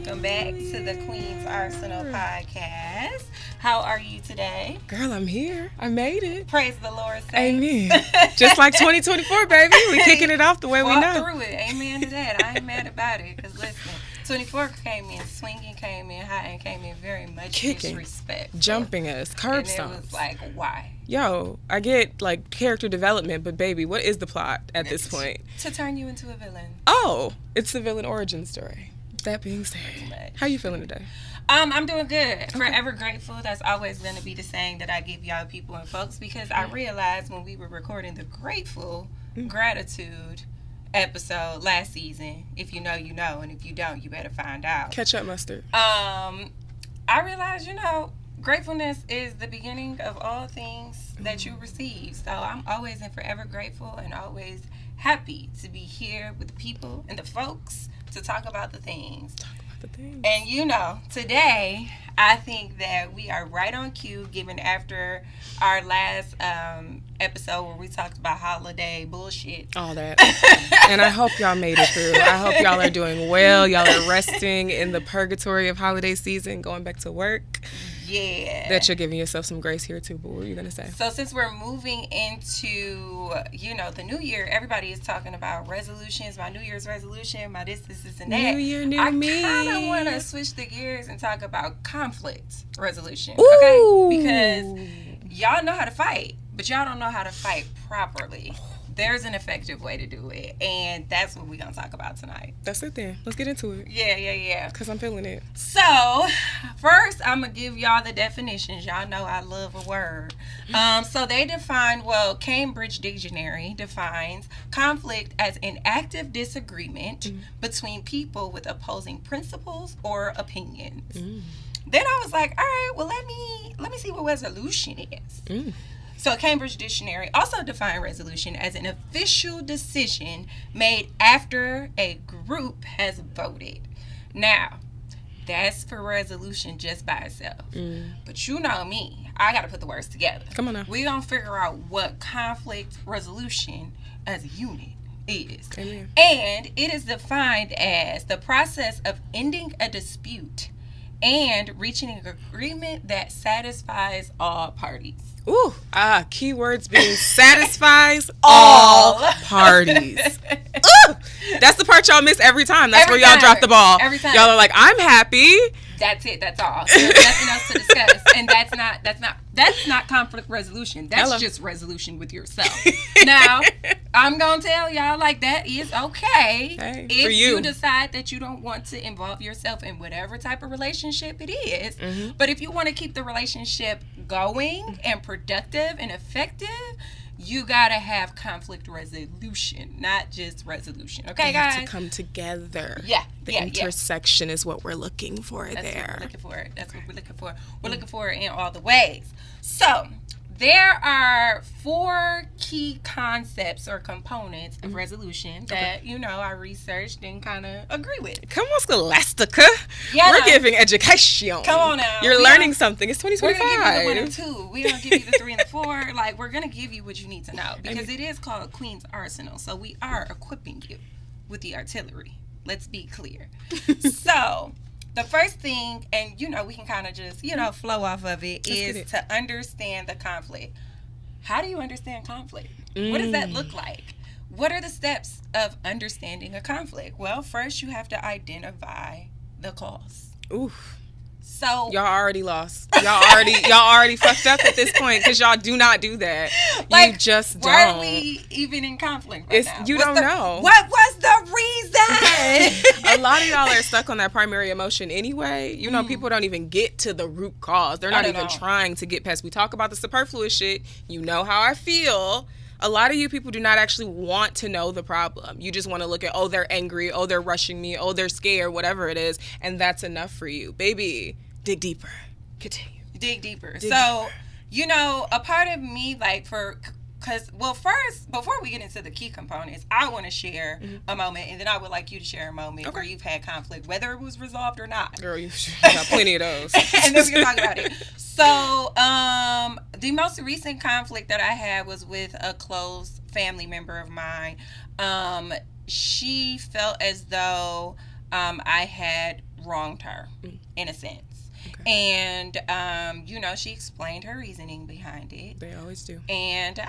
welcome back to the Queen's Arsenal podcast. How are you today? Girl, I'm here. I made it. Praise the Lord, saints. Amen. Just like 2024, baby. We kicking it off the way we know. Through it. Amen to that. I ain't mad about it. Because listen, 24 came in swinging, came in hot, and came in very much Kicking, disrespect. jumping us, curb stomps. And it was like, why? Yo, I get like character development, but baby, what is the plot at this point? To turn you into a villain. Oh, it's the villain origin story. That being said, how you feeling today? I'm doing good. Okay. Forever grateful. That's always going to be the saying that I give y'all people and folks, because I realized when we were recording the Grateful Gratitude episode last season, if you know, you know, and if you don't, you better find out. Catch up, mustard. I realized, gratefulness is the beginning of all things that you receive. So I'm always and forever grateful and always happy to be here with the people and the folks to talk about the things. And today I think that we are right on cue, given after our last episode where we talked about holiday bullshit. All that. And I hope y'all made it through. I hope y'all are doing well. Y'all are resting in the purgatory of holiday season, going back to work. Yeah. That you're giving yourself some grace here too, but what were you going to say? So since we're moving into, the new year, everybody is talking about resolutions, my New Year's resolution, my this, and that. New year, new me. I kind of want to switch the gears and talk about conflict resolution, Ooh. Okay? Because y'all know how to fight, but y'all don't know how to fight properly. There's an effective way to do it, and that's what we're going to talk about tonight. That's it then. Let's get into it. Yeah. Because I'm feeling it. So, first, I'm going to give y'all the definitions. Y'all know I love a word. So, they define, Cambridge Dictionary defines conflict as an active disagreement between people with opposing principles or opinions. Then I was like, all right, well, let me see what resolution is. So Cambridge Dictionary also defined resolution as an official decision made after a group has voted. Now, that's for resolution just by itself. But you know me, I got to put the words together. Come on now. We're going to figure out what conflict resolution as a unit is. Amen. And it is defined as the process of ending a dispute and reaching an agreement that satisfies all parties. Ooh, keywords being satisfies all parties. Ooh, that's the part y'all miss every time. That's where y'all drop the ball. Every time. Y'all are like, I'm happy. That's it. That's all. There's nothing else to discuss. And that's not conflict resolution. That's just resolution with yourself. Now, I'm going to tell y'all, that is okay if you decide that you don't want to involve yourself in whatever type of relationship it is. But if you want to keep the relationship going and productive and effective, you gotta have conflict resolution, not just resolution. Okay, they guys? have to come together. Yeah. The intersection is what we're looking for That's there. What we're looking for. That's what we're looking for. We're looking for it in all the ways. So, there are 4 key concepts or components of resolution that, I researched and kind of agree with. Come on, Scholastica. Yeah, we're giving education. Come on now. You're learning something. It's 2025. We're going to give you the 1 and 2. We don't give you the 3 and the 4. We're going to give you what you need to know. Because it is called Queen's Arsenal. So, we are equipping you with the artillery. Let's be clear. So, the first thing, and we can kind of just, flow off of it, is to understand the conflict. How do you understand conflict? What does that look like? What are the steps of understanding a conflict? Well, first you have to identify the cause. Oof. So y'all already lost. Y'all already fucked up at this point because y'all do not do that. You just don't. Why are we even in conflict right now? You don't know. What was the reason? A lot of y'all are stuck on that primary emotion anyway. People don't even get to the root cause. They're not even trying to get past. We talk about the superfluous shit. You know how I feel. A lot of you people do not actually want to know the problem. You just want to look at, they're angry, they're rushing me, they're scared, whatever it is, and that's enough for you. Baby, dig deeper. Continue. Dig deeper. A part of me, first, before we get into the key components, I want to share a moment, and then I would like you to share a moment where you've had conflict, whether it was resolved or not. Girl, you got plenty of those. And then we can talk about it. So, the most recent conflict that I had was with a close family member of mine. She felt as though I had wronged her, in a sense. Okay. And, she explained her reasoning behind it. They always do. And,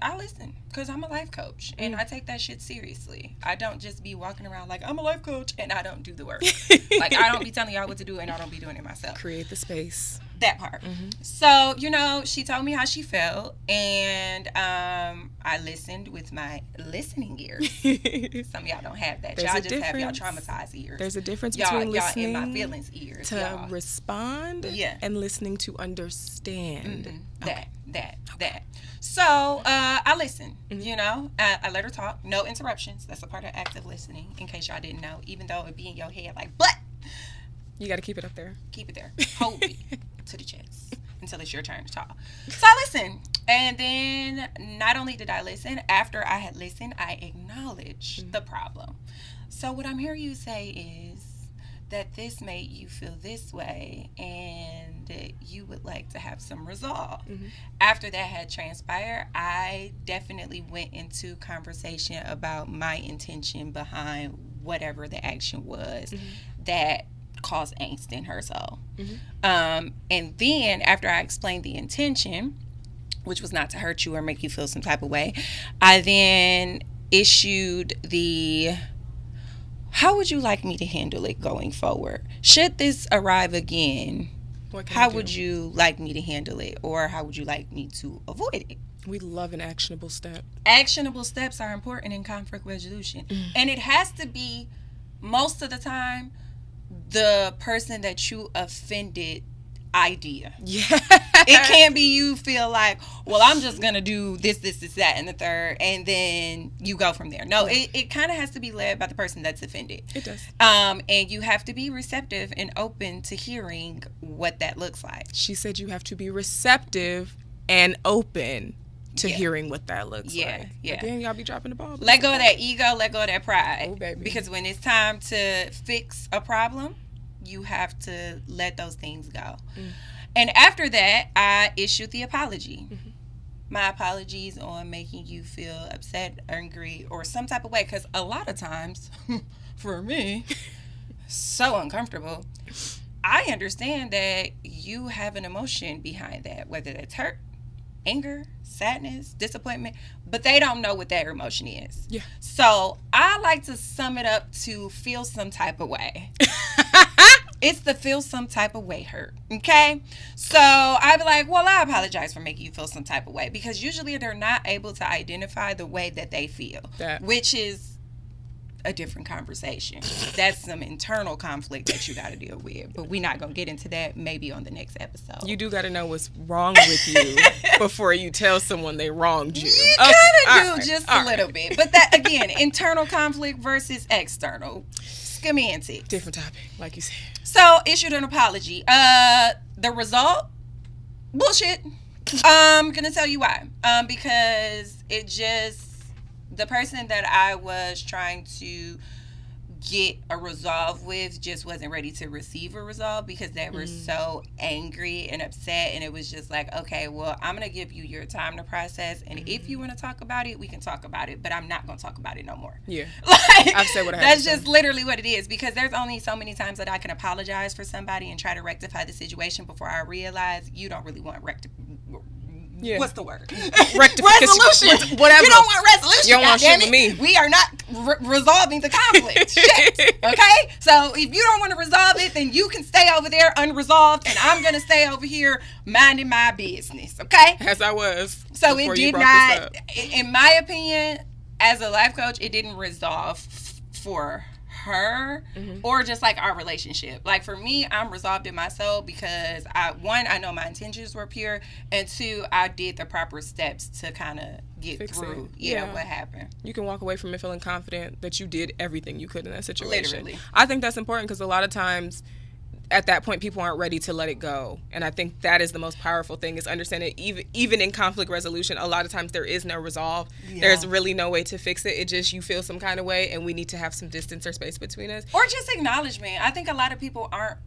I listen because I'm a life coach and I take that shit seriously. I don't just be walking around like I'm a life coach and I don't do the work. Like, I don't be telling y'all what to do and I don't be doing it myself. Create the space. That part. So, she told me how she felt, and I listened with my listening ears. Some of y'all don't have that. Y'all just have y'all traumatized ears. There's a difference between listening in my feelings ears to respond and listening to understand. That. So, I listened, I let her talk. No interruptions. That's a part of active listening, in case y'all didn't know, even though it be in your head like, but. You got to keep it up there. Keep it there. Hold it to the chest until it's your turn to talk. So I listened. And then not only did I listen, after I had listened, I acknowledged the problem. So what I'm hearing you say is that this made you feel this way and that you would like to have some resolve. After that had transpired, I definitely went into conversation about my intention behind whatever the action was that caused angst in her soul. And then after I explained the intention, which was not to hurt you or make you feel some type of way, I then issued the, how would you like me to handle it going forward? Should this arrive again, how would you like me to handle it? Or how would you like me to avoid it? We love an actionable step. Actionable steps are important in conflict resolution. And it has to be, most of the time, the person that you offended idea. Yeah. It can't be you feel like, well, I'm just going to do this, that, and the third, and then you go from there. No, it kind of has to be led by the person that's offended. It does. And you have to be receptive and open to hearing what that looks like. She said you have to be receptive and open to hearing what that looks like. Again, y'all be dropping the ball. Let go of that ego, let go of that pride. Oh, baby. Because when it's time to fix a problem, you have to let those things go. And after that, I issued the apology. My apologies on making you feel upset, angry, or some type of way. Because a lot of times, for me, so uncomfortable. I understand that you have an emotion behind that, whether that's hurt, anger, sadness, disappointment, but they don't know what that emotion is. Yeah. So I like to sum it up to feel some type of way. It's the feel some type of way hurt. Okay? So I'd be like, well, I apologize for making you feel some type of way, because usually they're not able to identify the way that they feel, which is a different conversation. That's some internal conflict that you got to deal with, but we're not going to get into that maybe on the next episode. You do got to know what's wrong with you before you tell someone they wronged you. You kind of do, just a little bit. But that, again, internal conflict versus external. Semantics. Different topic, like you said. So, issued an apology. The result? Bullshit. I'm going to tell you why. Because it just, the person that I was trying to get a resolve with just wasn't ready to receive a resolve, because they were so angry and upset, and it was just like, okay, well, I'm going to give you your time to process, and if you want to talk about it, we can talk about it, but I'm not going to talk about it no more. Yeah. Like, I've said what I have that's to just say. literally what it is, because there's only so many times that I can apologize for somebody and try to rectify the situation before I realize you don't really want what's the word? Resolution. Whatever. You don't want resolution. You don't want shit with me. We are not resolving the conflict. Shit. Okay? So if you don't want to resolve it, then you can stay over there unresolved, and I'm going to stay over here minding my business. Okay? As I was. So it did not, in my opinion, as a life coach, it didn't resolve for her or just like our relationship. Like for me, I'm resolved in my soul because I know my intentions were pure, and two, I did the proper steps to kind of get Fix through it. What happened. You can walk away from it feeling confident that you did everything you could in that situation. Literally. I think that's important, because a lot of times at that point people aren't ready to let it go, and I think that is the most powerful thing, is understanding even in conflict resolution, a lot of times there is no resolve. There's really no way to fix it. It just, you feel some kind of way, and we need to have some distance or space between us, or just acknowledgement. I think a lot of people aren't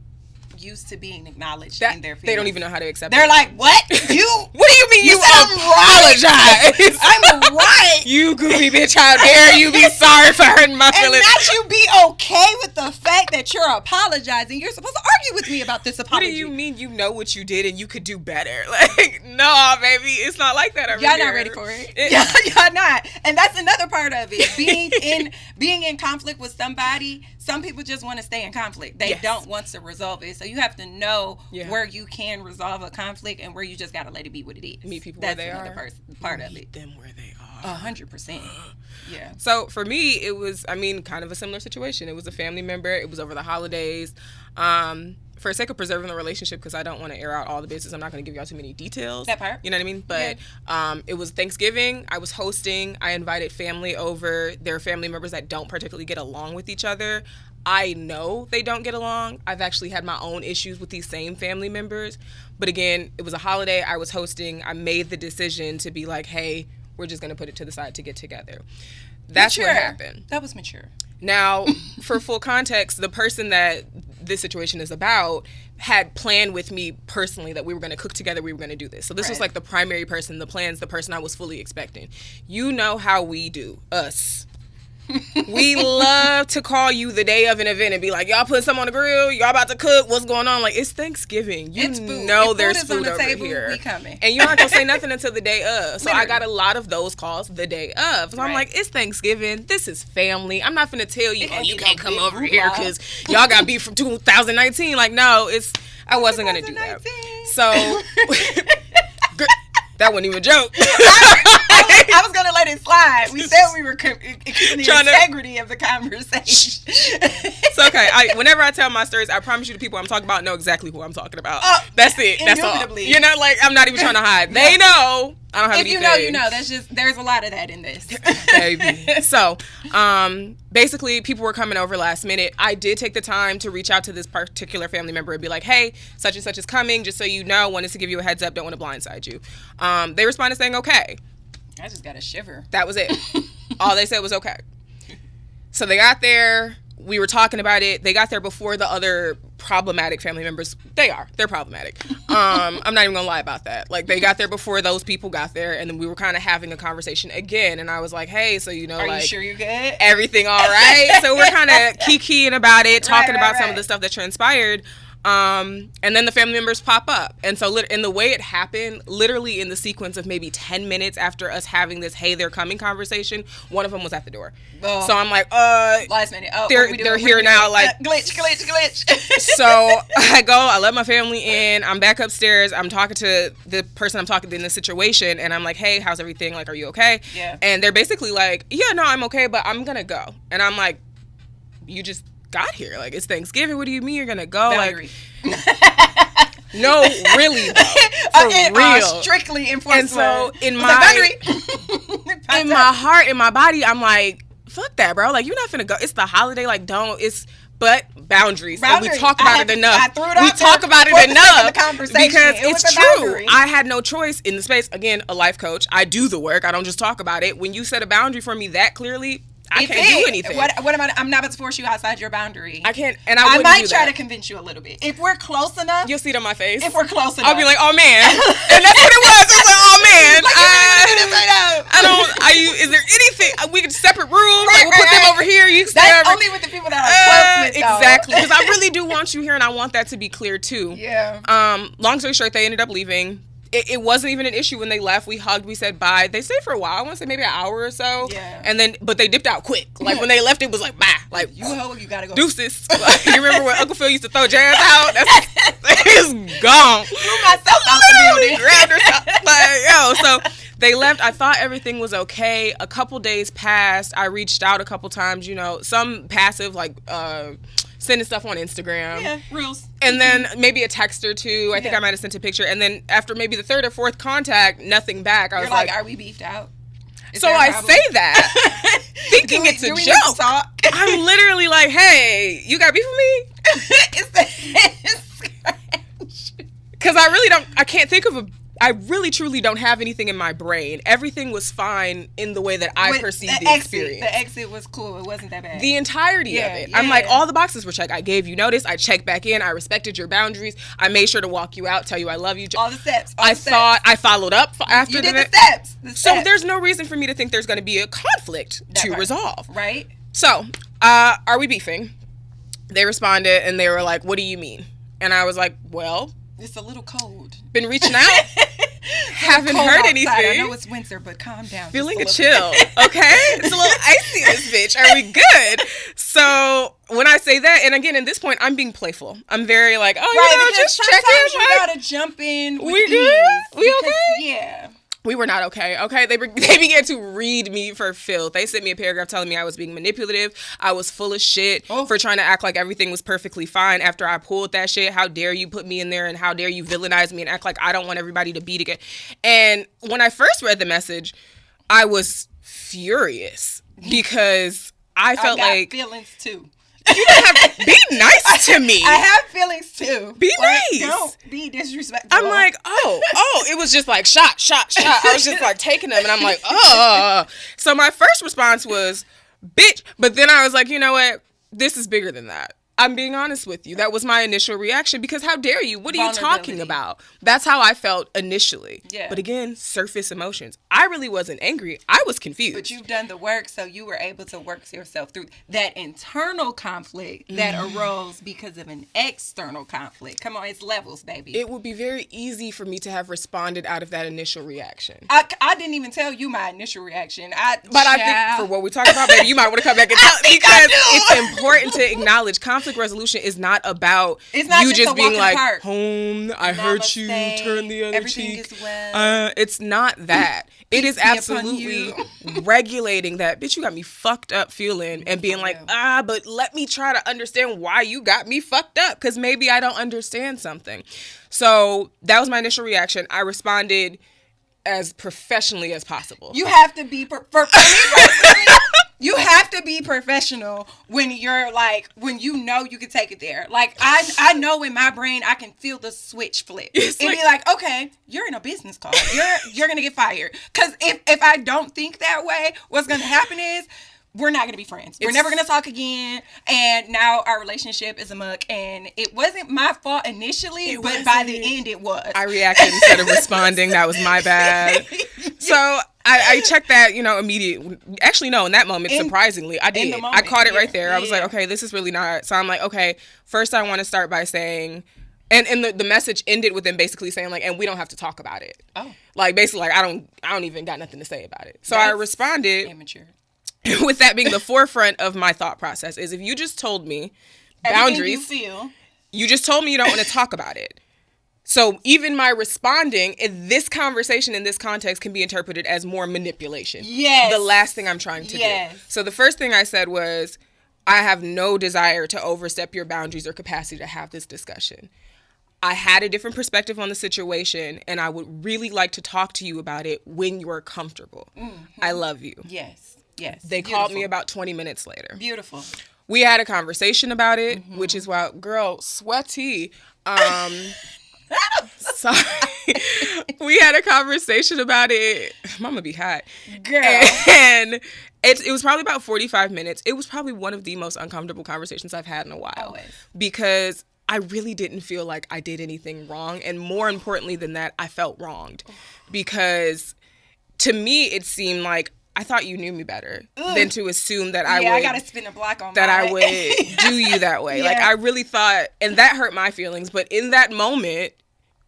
used to being acknowledged in their feelings. They don't even know how to accept They're it. like, what? What do you mean you apologize? I'm right. You goofy bitch, how dare you be sorry for hurting my feelings? And not you be okay with the fact that you're apologizing. You're supposed to argue with me about this apology. What do you mean you know what you did and you could do better? Like, no, baby, it's not like that over Y'all here. not ready for it. Y'all not. And that's another part of it. Being in conflict with somebody, some people just want to stay in conflict. They don't want to resolve it. So you have to know where you can resolve a conflict and where you just got to let it be what it is. Meet people that's where they another are. Part of it. Meet them where they are. 100%. Yeah. So for me, it was, kind of a similar situation. It was a family member. It was over the holidays. For the sake of preserving the relationship, because I don't want to air out all the business, I'm not going to give y'all too many details. That part. You know what I mean? But it was Thanksgiving. I was hosting. I invited family over. There are family members that don't particularly get along with each other. I know they don't get along. I've actually had my own issues with these same family members. But again, it was a holiday. I was hosting. I made the decision to be like, hey, we're just going to put it to the side to get together. That's mature. What happened. That was mature. Now, for full context, the person that this situation is about had planned with me personally that we were going to cook together, we were going to do this. So this was like the primary person, the person I was fully expecting. You know how we do, us. We love to call you the day of an event and be like, y'all putting something on the grill, y'all about to cook, what's going on? Like, it's Thanksgiving. You know there's food over here. We coming. And you're not going to say nothing until the day of. So I got a lot of those calls the day of. So I'm like, it's Thanksgiving. This is family. I'm not going to tell you, you can't come over here because y'all got beef from 2019. Like, no, I wasn't going to do that. So... That wasn't even a joke. I was going to let it slide. We said we were keeping the integrity of the conversation. It's okay. Whenever I tell my stories, I promise you the people I'm talking about know exactly who I'm talking about. That's it. That's all. You know, like, I'm not even trying to hide. They know. I don't have anything. If you know. That's just, there's a lot of that in this. Baby. So, basically, people were coming over last minute. I did take the time to reach out to this particular family member and be like, hey, such and such is coming, just so you know, wanted to give you a heads up, don't want to blindside you. They responded saying, okay. I just got a shiver. That was it. All they said was okay. So they got there. We were talking about it. They got there before the other problematic family members. They're problematic. I'm not even gonna lie about that. Like, they got there before those people got there, and then we were kind of having a conversation again. And I was like, hey, so are you sure you're good? Everything all right? So we're kind of kikiing about it, talking about some of the stuff that transpired. And then the family members pop up. And so in the way it happened, literally in the sequence of maybe 10 minutes after us having this, hey, they're coming conversation, one of them was at the door. Oh. So I'm like, last minute. They're here now. Like, glitch. So I let my family in. I'm back upstairs. I'm talking to the person I'm talking to in this situation. And I'm like, hey, how's everything? Like, are you okay? Yeah. And they're basically like, yeah, no, I'm okay, but I'm going to go. And I'm like, you just got here. Like, it's Thanksgiving. What do you mean you're gonna go? Boundary. Like, no, really, though. For real. Strictly enforced. And so in my heart, in my body, I'm like, fuck that, bro. Like, you're not finna go. It's the holiday. Like, but boundaries. And we talk about it enough. We talk about it enough because it's true. I had no choice in the space. Again, a life coach. I do the work. I don't just talk about it. When you set a boundary for me that clearly, I can't do anything. What am I? I'm not about to force you outside your boundary. I can't, and I might try to convince you a little bit. If we're close enough, you'll see it on my face. If we're close enough, I'll be like, "Oh man," and that's what it was. I was like, "Oh man, I don't. Is there anything? We can separate rooms. Like, we'll put them over here. You can stay That's only with the people that are close with. Exactly, because I really do want you here, and I want that to be clear too. Yeah. Long story short, they ended up leaving. It wasn't even an issue when they left. We hugged. We said bye. They stayed for a while. I want to say maybe an hour or so. Yeah. And then, but they dipped out quick. Like, when they left, it was like, bye. Like, you gotta go. Deuces. Like, you remember when Uncle Phil used to throw jazz out? It's gone. Threw myself out the building. Grabbed her. Like, so they left. I thought everything was okay. A couple days passed. I reached out a couple times, some passive, like, sending stuff on Instagram. Yeah, reels. And then maybe a text or two. I think I might have sent a picture. And then after maybe the third or fourth contact, nothing back. I was like, are we beefed out? So I say that, thinking it's a joke. I'm literally like, hey, you got beef with me? Because I really don't, I can't think of I really truly don't have anything in my brain. Everything was fine in the way that I perceived the experience. The exit was cool. It wasn't that bad. The entirety of it. I'm like, all the boxes were checked. I gave you notice. I checked back in. I respected your boundaries. I made sure to walk you out, tell you I love you. All the steps. I followed up after you did the steps. So there's no reason for me to think there's going to be a conflict to resolve. Right. So, are we beefing? They responded and they were like, what do you mean? And I was like, well, it's a little cold. Been reaching out. Haven't heard outside. anything. I know it's winter, but calm down. Feeling a chill, okay? It's a little icy, this bitch. Are we good? So when I say that, and again, at this point, I'm being playful. I'm very like, just check in. You gotta jump in with we good? We okay? Yeah. We were not okay. They began to read me for filth. They sent me a paragraph telling me I was being manipulative. I was full of shit for trying to act like everything was perfectly fine after I pulled that shit. How dare you put me in there, and how dare you villainize me and act like I don't want everybody to be together. And when I first read the message, I was furious because I felt like feelings too. You don't have to be nice to me. I have feelings too. Be nice. Don't be disrespectful. I'm like, it was just like shot. I was just like taking them, and I'm like, So my first response was, bitch. But then I was like, you know what? This is bigger than that. I'm being honest with you. That was my initial reaction because how dare you? What are you talking about? That's how I felt initially. Yeah. But again, surface emotions. I really wasn't angry. I was confused. But you've done the work, so you were able to work yourself through that internal conflict that arose because of an external conflict. Come on, it's levels, baby. It would be very easy for me to have responded out of that initial reaction. I didn't even tell you my initial reaction. I think for what we talked about, baby, you might want to come back and tell because it's important to acknowledge conflict resolution is not about you just being like, home, I hurt you, turn the other cheek. It's not that. It is absolutely regulating that, bitch, you got me fucked up feeling and being like, but let me try to understand why you got me fucked up because maybe I don't understand something. So that was my initial reaction. I responded as professionally as possible. You have to be you have to be professional when you're like, when you know you can take it there. Like, I know in my brain, I can feel the switch flip. It'd be like, okay, you're in a business call. You're going to get fired. Because if I don't think that way, what's going to happen is we're not going to be friends. We're never going to talk again. And now our relationship is amok. And it wasn't my fault initially, but by the end it was. I reacted instead of responding. That was my bad. So I checked that, immediately. Actually, no, in that moment, surprisingly, I did. I caught it right there. I was like, okay, this is really not. So I'm like, okay, first I want to start by saying, and the message ended with them basically saying like, and we don't have to talk about it. Oh. Like basically like, I don't even got nothing to say about it. So I responded. Immature. With that being the forefront of my thought process is if you just told me boundaries, you just told me you don't want to talk about it. So even my responding in this conversation in this context can be interpreted as more manipulation. Yes. The last thing I'm trying to do. So the first thing I said was, I have no desire to overstep your boundaries or capacity to have this discussion. I had a different perspective on the situation, and I would really like to talk to you about it when you're comfortable. Mm-hmm. I love you. Yes. They called me about 20 minutes later. Beautiful. We had a conversation about it, which is why, girl, sweaty. Sorry. We had a conversation about it. Mama be hot. Girl. And it was probably about 45 minutes. It was probably one of the most uncomfortable conversations I've had in a while. Always. Because I really didn't feel like I did anything wrong. And more importantly than that, I felt wronged. Because to me, it seemed like I thought you knew me better than to assume that I gotta spin a block on I would do you that way. Yeah. Like I really thought, and that hurt my feelings. But in that moment,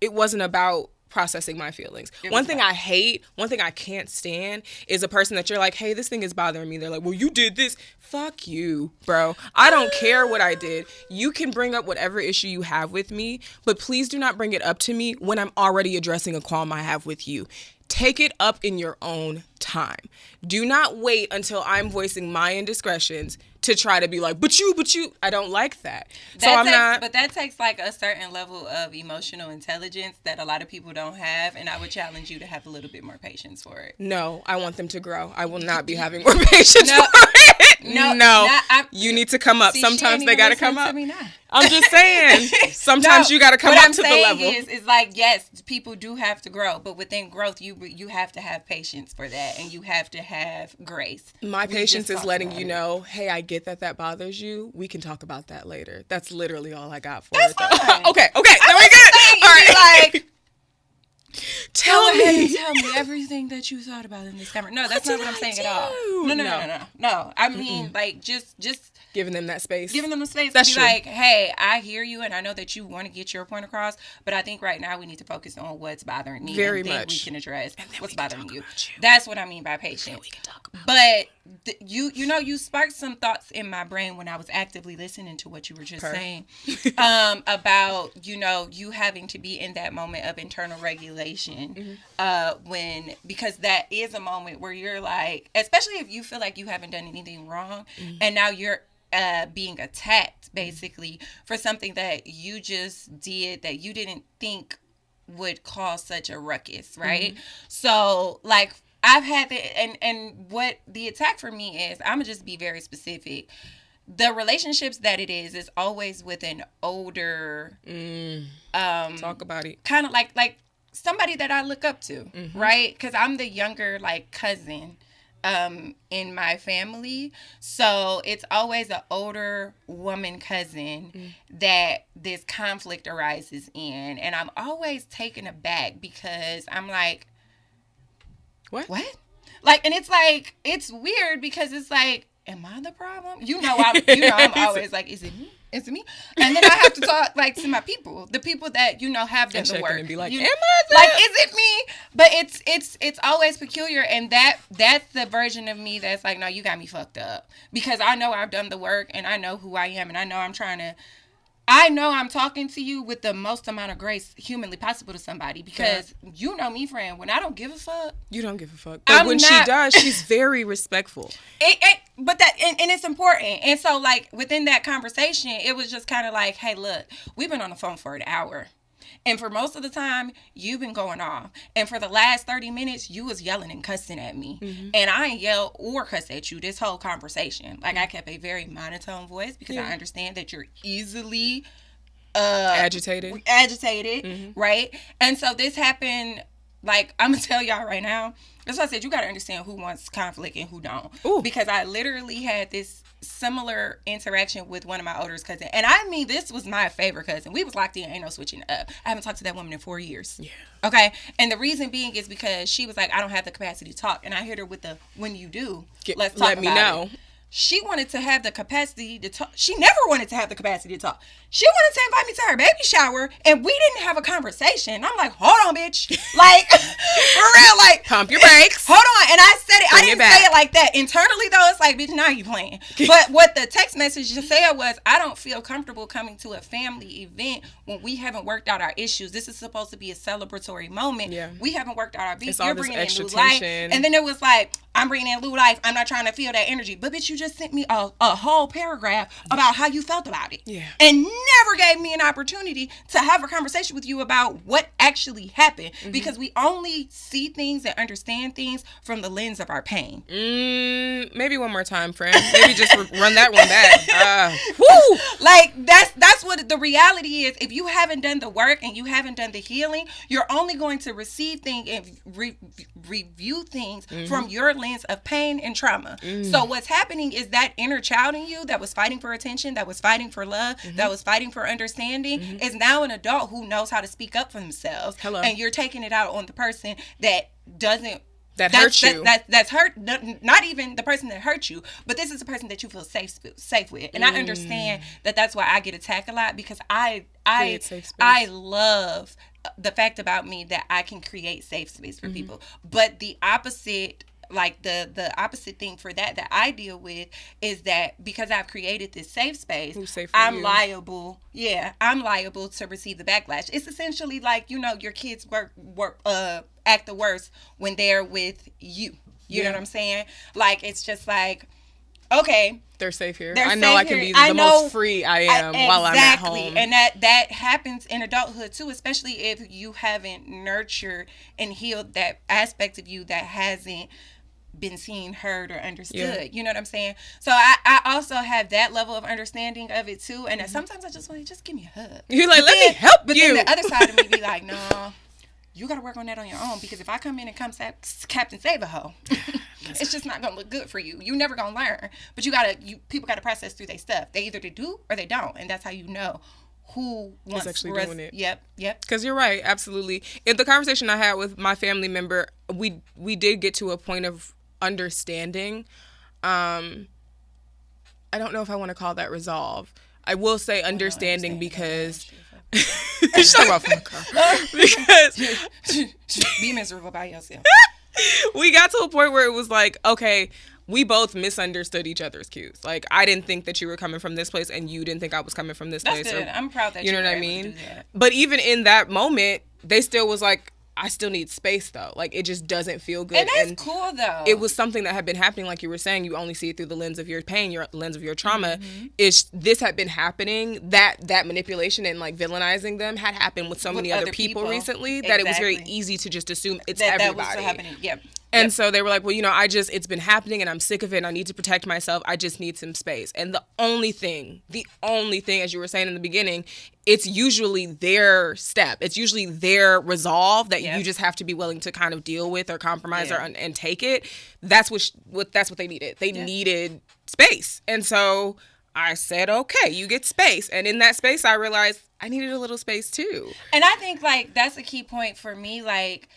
it wasn't about processing my feelings. One thing I hate, one thing I can't stand is a person that you're like, hey, this thing is bothering me. They're like, well, you did this. Fuck you, bro. I don't care what I did. You can bring up whatever issue you have with me, but please do not bring it up to me when I'm already addressing a qualm I have with you. Take it up in your own time. Do not wait until I'm voicing my indiscretions to try to be like, but you, I don't like that. But that takes like a certain level of emotional intelligence that a lot of people don't have. And I would challenge you to have a little bit more patience for it. No, I want them to grow. I will not be having more patience for it. No. You need to come up. Sometimes they got to come up. I'm just saying, sometimes you got to come up to the level. What I'm saying is like, yes, people do have to grow, but within growth, you have to have patience for that, and you have to have grace. My patience is letting you know, hey, I get that bothers you. We can talk about that later. That's literally all I got for it. Okay, then we good. All right. Like, tell me everything that you thought about in this conversation. No, that's not what I'm saying at all. No. I mean, like, just giving them that space. Giving them the space That's to be true. like, hey, I hear you, and I know that you want to get your point across, but I think right now we need to focus on what's bothering me. Very and then much. we can address what's bothering you. you. That's what I mean by patience. We can talk about but you sparked some thoughts in my brain when I was actively listening to what you were just saying about, you having to be in that moment of internal regulation because that is a moment where you're like, especially if you feel like you haven't done anything wrong, and now you're being attacked basically for something that you just did that you didn't think would cause such a ruckus, right? So like I've had and what the attack for me is, I'm gonna just be very specific. The relationships that it is always with an older talk about it, kind of like somebody that I look up to, right? Because I'm the younger like cousin in my family, so it's always an older woman cousin that this conflict arises in, and I'm always taken aback because I'm like, what like, and it's like, it's weird because it's like, am I the problem? I'm always like, is it me? Is it me? And then I have to talk like to my people, the people that have done the work, and be like, am I like, is it me? But it's always peculiar, and that's the version of me that's like, no, you got me fucked up, because I know I've done the work, and I know who I am, and I know I'm talking to you with the most amount of grace humanly possible to somebody, because you know me, friend, when I don't give a fuck. You don't give a fuck. But when she does, she's very respectful. But that, and it's important. And so, like, within that conversation, it was just kind of like, hey, look, we've been on the phone for an hour. And for most of the time, you've been going off. And for the last 30 minutes, you was yelling and cussing at me. And I ain't yelled or cussed at you this whole conversation. Like, I kept a very monotone voice because I understand that you're easily agitated, right? And so this happened, like, I'm going to tell y'all right now. That's why I said you got to understand who wants conflict and who don't. Ooh. Because I literally had this similar interaction with one of my older cousins. And I mean, this was my favorite cousin. We was locked in. Ain't no switching up. I haven't talked to that woman in 4 years. Yeah. Okay? And the reason being is because she was like, I don't have the capacity to talk. And I hit her with the, when you do, let's talk about it. Let me know. She wanted to have the capacity to talk. She never wanted to have the capacity to talk. She wanted to invite me to her baby shower, and we didn't have a conversation. I'm like, hold on, bitch. Like, for real, like, pump your brakes. Hold on. And I said it. I didn't say it like that. Internally, though, it's like, bitch, now you playing. But what the text message said was, I don't feel comfortable coming to a family event when we haven't worked out our issues. This is supposed to be a celebratory moment. Yeah. We haven't worked out our beef. You're bringing in new life. And then it was like, I'm bringing in new life. I'm not trying to feel that energy. But bitch, you just sent me a whole paragraph about how you felt about it. Yeah. And never gave me an opportunity to have a conversation with you about what actually happened. Because we only see things and understand things from the lens of our pain. Maybe one more time, friend. Maybe just run that one back. Woo! Like, that's what the reality is. If you haven't done the work and you haven't done the healing, you're only going to receive things and review things from your lens of pain and trauma. So what's happening is that inner child in you that was fighting for attention, that was fighting for love, that was fighting for understanding, is now an adult who knows how to speak up for themselves. Hello. And you're taking it out on the person that doesn't, hurt you. That's hurt. Not even the person that hurt you, but this is the person that you feel safe with. And I understand that that's why I get attacked a lot, because I love the fact about me that I can create safe space for people. But the opposite, like the opposite thing for that I deal with is that because I've created this safe space, I'm liable to receive the backlash. It's essentially like, your kids act the worst when they're with you. You know what I'm saying? Like, it's just like, okay, they're safe here. I know I can be the most free I am while I'm at home. And that happens in adulthood too, especially if you haven't nurtured and healed that aspect of you that hasn't been seen, heard, or understood. Yeah. You know what I'm saying? So I also have that level of understanding of it too. And sometimes I just want to just give me a hug. You're like, let me help but you. But then the other side of me be like, no, you got to work on that on your own, because if I come in and come Captain Save-A-Ho, it's just not going to look good for you. You never going to learn. But people got to process through their stuff. They either do or they don't. And that's how you know who wants actually doing it. Yep. Because you're right, absolutely. In the conversation I had with my family member, we did get to a point of understanding. I don't know if I want to call that resolve. I will say understanding because she's talking about from the car. Because be miserable by yourself. We got to a point where it was like, okay, we both misunderstood each other's cues. Like, I didn't think that you were coming from this place, and you didn't think I was coming from this place. That's good. I'm proud that you know what I able mean. to do that. But even in that moment, they still was like, I still need space though. Like, it just doesn't feel good. And that's cool though. It was something that had been happening, like you were saying. You only see it through the lens of your pain, your lens of your trauma. This had been happening. That manipulation and like villainizing them had happened with so many other people recently that it was very easy to just assume it's everybody. That was happening. Yep. And so they were like, well, it's been happening and I'm sick of it and I need to protect myself. I just need some space. And the only thing, as you were saying in the beginning, it's usually their step. It's usually their resolve that you just have to be willing to kind of deal with or compromise and take it. That's what they needed. They needed space. And so I said, okay, you get space. And in that space, I realized I needed a little space too. And I think like that's a key point for me. Like,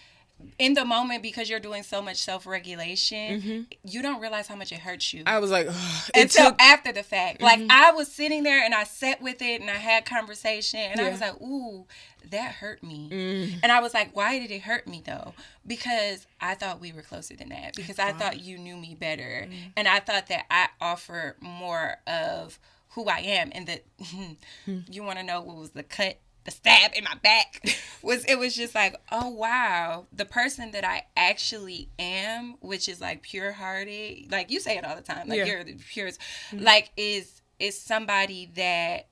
in the moment, because you're doing so much self-regulation, you don't realize how much it hurts you. I was like, until after the fact. Like, I was sitting there and I sat with it and I had conversation and I was like, ooh, that hurt me. And I was like, why did it hurt me though? Because I thought we were closer than that. Because I thought you knew me better. And I thought that I offered more of who I am. And that you want to know what was the stab in my back it was just like, oh wow, the person that I actually am, which is like pure hearted, like you say it all the time, like you're the purest, like is somebody that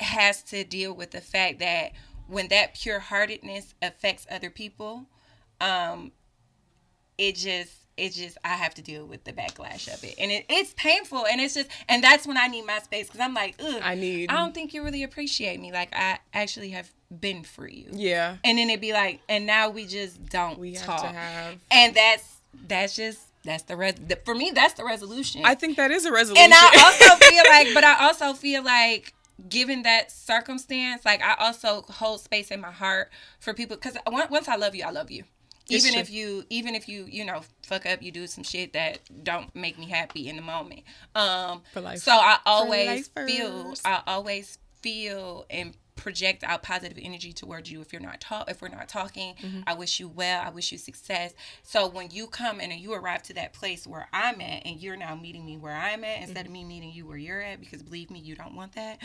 has to deal with the fact that when that pure heartedness affects other people, it just I have to deal with the backlash of it. And it's painful. And it's just, and that's when I need my space. Because I'm like, ugh, I don't think you really appreciate me. Like, I actually have been for you. Yeah. And then it'd be like, and now we just don't talk. Have to have. And for me, that's the resolution. I think that is a resolution. And I also feel like, given that circumstance, like, I also hold space in my heart for people. Because once I love you. Even if you fuck up, you do some shit that don't make me happy in the moment. For life. So I always feel and project out positive energy towards you. If we're not talking, I wish you well. I wish you success. So when you come and you arrive to that place where I'm at, and you're now meeting me where I'm at instead of me meeting you where you're at, because believe me, you don't want that.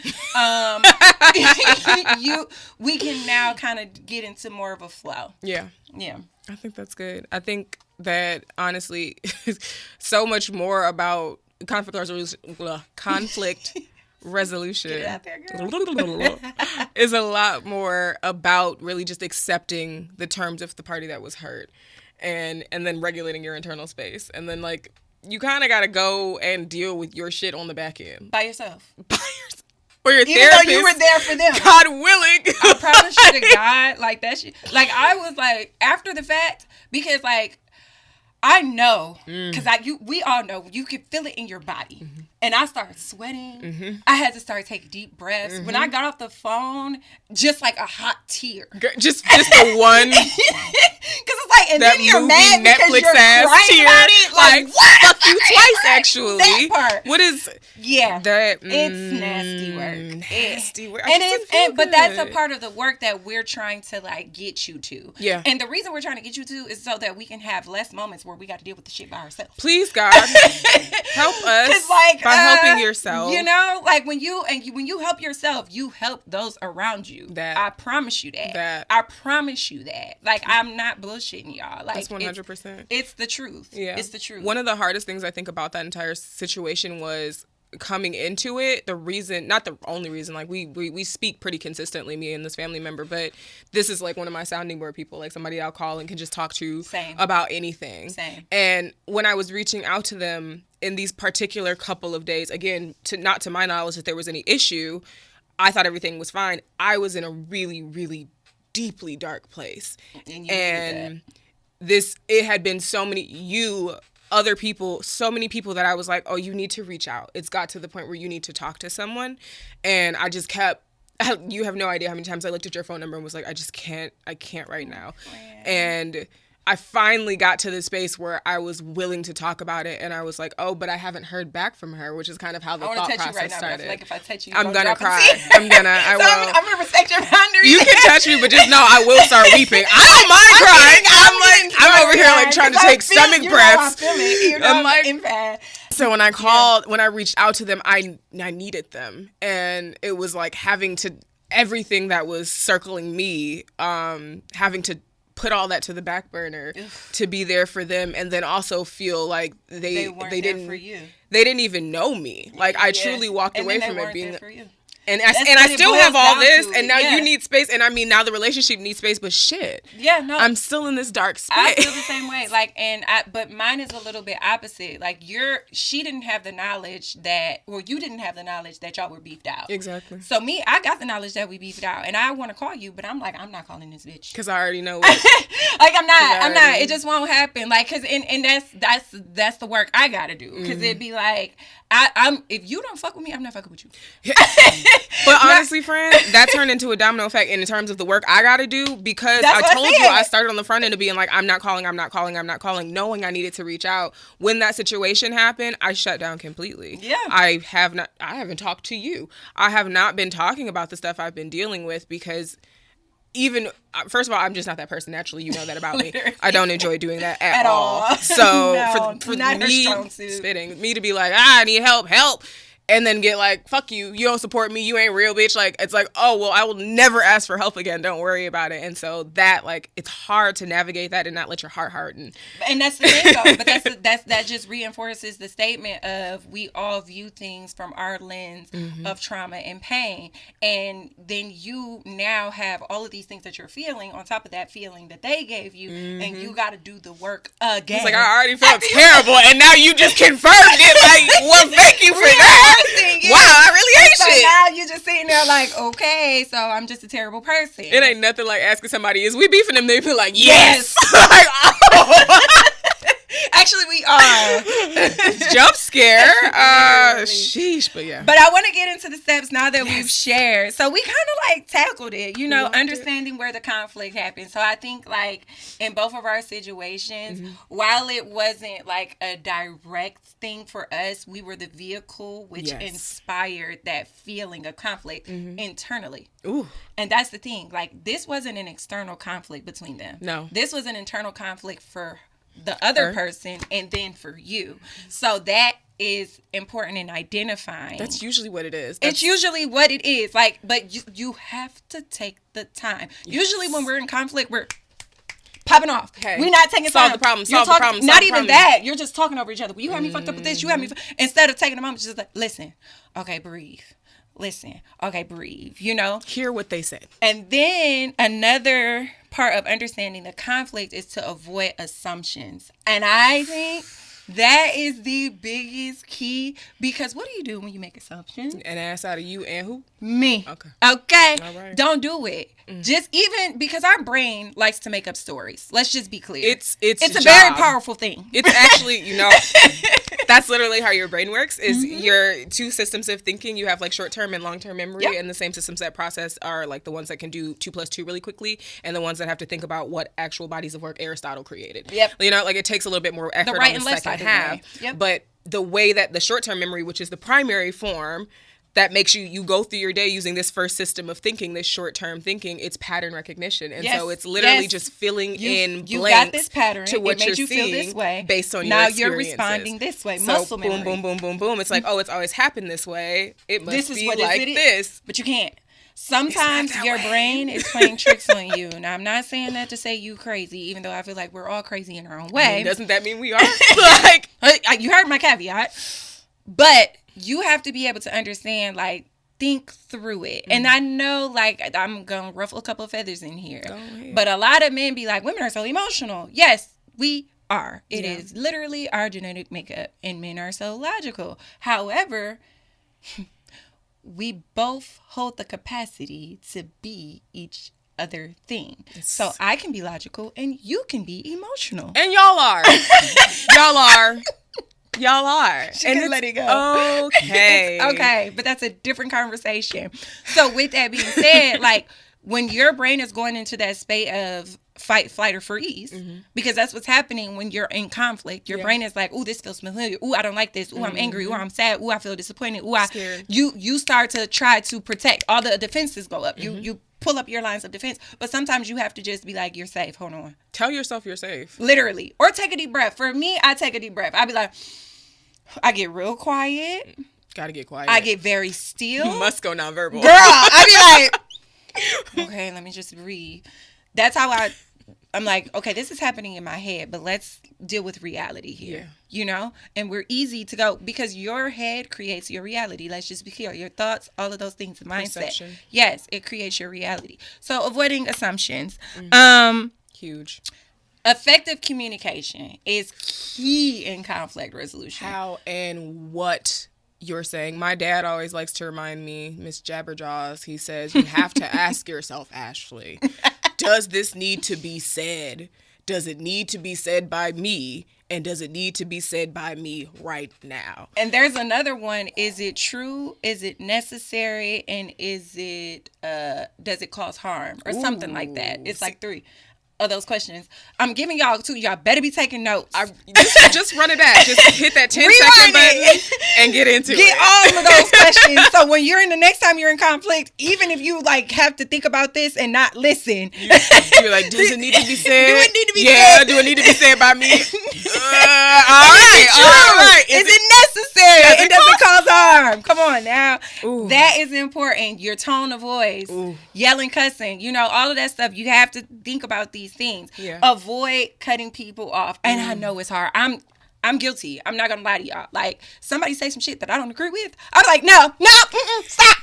We can now kind of get into more of a flow. Yeah. Yeah. I think that's good. I think that honestly, so much more about conflict resolution Get it out there, girl. is a lot more about really just accepting the terms of the party that was hurt, and then regulating your internal space, and then like you kind of got to go and deal with your shit on the back end by yourself. Or your Even therapist, though you were there for them. God willing. I promise you to God, like that shit. Like, I was like, after the fact, because like, I know, because we all know, you can feel it in your body. And I started sweating. I had to start taking deep breaths. When I got off the phone, just like a hot tear. Just the one. Because it's like, and that then you're movie mad because Netflix you're ass crying tear. about it. Like what? Fuck you twice, actually. That part. What is that? It's nasty work. Nasty work. But that's a part of the work that we're trying to like get you to. Yeah. And the reason we're trying to get you to is so that we can have less moments where we got to deal with the shit by ourselves. Please, God, help us by helping yourself. Like when you help yourself, you help those around you. I promise you that. I promise you that. Like, I'm not bullshitting y'all. Like, that's 100%. It's the truth. Yeah. It's the truth. One of the hardest things I think about that entire situation was coming into it, the reason, not the only reason, like we speak pretty consistently, me and this family member, but this is like one of my sounding board people, like somebody I'll call and can just talk to about anything. Same. And when I was reaching out to them in these particular couple of days, again, not to my knowledge that there was any issue, I thought everything was fine. I was in a really, really deeply dark place. And it had been so many, other people, so many people that I was like, oh, you need to reach out. It's got to the point where you need to talk to someone. And I just you have no idea how many times I looked at your phone number and was like, I can't right now. And I finally got to the space where I was willing to talk about it, and I was like, oh, but I haven't heard back from her, which is kind of how the thought process right started. I feel like if I touch you, I'm gonna cry. I will. I'm gonna respect your boundaries. You can touch me, but just know I will start weeping. I don't mind crying. I'm over here like trying to take stomach breaths. I'm like, so when I reached out to them, I needed them, and it was like everything that was circling me, having to put all that to the back burner to be there for them, and then also feel like they didn't for you. They didn't even know me. Like I truly walked away from it being for you. And I still have all this, and now you need space. And I mean, now the relationship needs space, but shit. Yeah, no. I'm still in this dark space. I feel the same way. Like, but mine is a little bit opposite. Like, she didn't have the knowledge you didn't have the knowledge that y'all were beefed out. Exactly. So I got the knowledge that we beefed out, and I want to call you, but I'm like, I'm not calling this bitch. Because I already know like, I'm not. It just won't happen. Like, cause, and that's the work I gotta do. Cause it'd be like, I'm if you don't fuck with me, I'm not fucking with you. But honestly, friend, that turned into a domino effect in terms of the work I gotta do, because I told you I started on the front end of being like, I'm not calling, knowing I needed to reach out. When that situation happened, I shut down completely. Yeah. I haven't talked to you. I have not been talking about the stuff I've been dealing with, because first of all, I'm just not that person naturally. You know that about me. I don't enjoy doing that at all. So no, for me to be like, I need help. And then get like, fuck you, you don't support me, you ain't real, bitch. Like, it's like, oh, well, I will never ask for help again. Don't worry about it. And so that, like, it's hard to navigate that and not let your heart harden. And that's the thing, though. But that just reinforces the statement of we all view things from our lens of trauma and pain. And then you now have all of these things that you're feeling on top of that feeling that they gave you. And you got to do the work again. It's like, I already felt terrible. And now you just confirmed it. Like, well, thank you for that. Wow, I really ain't shit. Now you're just sitting there like, okay, so I'm just a terrible person. It ain't nothing like asking somebody, is we beefing them? They feel like, yes. Like, oh. Actually, we are. Jump scare. Sheesh, but yeah. But I want to get into the steps now that we've shared. So we kind of like tackled it, understanding where the conflict happened. So I think like in both of our situations, while it wasn't like a direct thing for us, we were the vehicle which inspired that feeling of conflict internally. Ooh. And that's the thing. Like, this wasn't an external conflict between them. No. This was an internal conflict for the other person and then for you. So that is important in identifying. That's usually what it is. It's usually what it is. Like, but you have to take the time. Yes. Usually when we're in conflict, we're popping off. Okay. We're not taking solve time. The problem. Solve the problem. Not even that. You're just talking over each other. You had me fucked up with this. You had me. Instead of taking a moment, just like, listen. Okay, breathe. Listen. Okay, breathe. Hear what they said. And then another part of understanding the conflict is to avoid assumptions. And I think that is the biggest key, because what do you do when you make assumptions? An ass out of you and who? Me. Okay. All right. Don't do it. Just even because our brain likes to make up stories. Let's just be clear. It's a very powerful thing. It's actually, that's literally how your brain works, is your two systems of thinking. You have like short-term and long-term memory, and the same systems that process are like the ones that can do 2 + 2 really quickly, and the ones that have to think about what actual bodies of work Aristotle created. Yep. Like it takes a little bit more effort on the second half. Yep. But the way that the short-term memory, which is the primary form, that makes you go through your day using this first system of thinking, this short-term thinking, it's pattern recognition. And so it's literally just filling in you blanks got this pattern. to what you're seeing feel this way. based on now your experiences. You're responding this way. So muscle boom, memory. boom, boom, boom, boom. It's like, oh, it's always happened this way. It must be like this. But you can't. Sometimes your brain is playing tricks on you. Now, I'm not saying that to say you crazy, even though I feel like we're all crazy in our own way. Doesn't that mean we are? You heard my caveat. But you have to be able to understand, like, think through it. And I know, like, I'm going to ruffle a couple of feathers in here. But a lot of men be like, women are so emotional. Yes, we are. It is literally our genetic makeup. And men are so logical. However, we both hold the capacity to be each other thing. So I can be logical and you can be emotional. And y'all are. Y'all are. Y'all are. She and let it go. Okay. Okay, but that's a different conversation. So with that being said, like, when your brain is going into that state of fight, flight, or freeze, because that's what's happening when you're in conflict. Your brain is like, "Ooh, this feels familiar. Ooh, I don't like this. Ooh, I'm angry. Ooh, I'm sad. Ooh, I feel disappointed. Ooh, you start to try to protect. All the defenses go up. You pull up your lines of defense. But sometimes you have to just be like, you're safe. Hold on. Tell yourself you're safe. Literally. Or take a deep breath. For me, I take a deep breath. I be like, I get real quiet. Gotta get quiet. I get very still. You must go nonverbal. Girl, I be like, okay, let me just breathe. That's how I'm like, okay, this is happening in my head, but let's deal with reality here. You know? And we're easy to go because your head creates your reality. Let's just be clear. Your thoughts, all of those things, the mindset. Perception. Yes, it creates your reality. So avoiding assumptions. Huge. Effective communication is key in conflict resolution. How and what you're saying. My dad always likes to remind me, Miss Jabberjaws, he says, you have to ask yourself, Ashley, does this need to be said? Does it need to be said by me? And does it need to be said by me right now? And there's another one. Is it true? Is it necessary? And is it, does it cause harm? Or something like that. It's like 3 of those questions. I'm giving y'all 2. Y'all better be taking notes. Just run it back. Just hit that 10-second button and get into it. Get all of those questions. So when you're in the next time you're in conflict, even if you like have to think about this and not listen, you're like, does it need to be said? Do it need to be said? Do it need to be said by me? All right. Is it necessary? It doesn't cause harm. Come on now. Ooh. That is important. Your tone of voice, yelling, cussing, you know, all of that stuff. You have to think about these things. Avoid cutting people off. And I know it's hard. I'm guilty. I'm not gonna lie to y'all. Like, somebody say some shit that I don't agree with, I'm like, no, stop.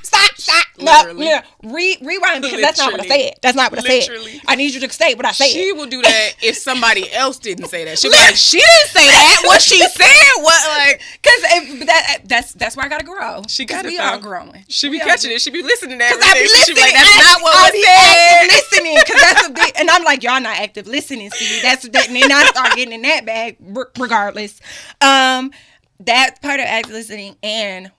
Literally. No. Rewind, because that's not what I said. That's not what I said. I need you to say what I said. She will do that if somebody else didn't say that. She'll be like, she didn't say that. What she said? What, like? Because that's where I gotta grow. She got it. We are growing. She be catching it. She be listening to everything. She be like, that's not what was said. Listening, because that's a big. And I'm like, y'all not active listening. See, that's that. And then I start getting in that bag, regardless. That part of active listening, and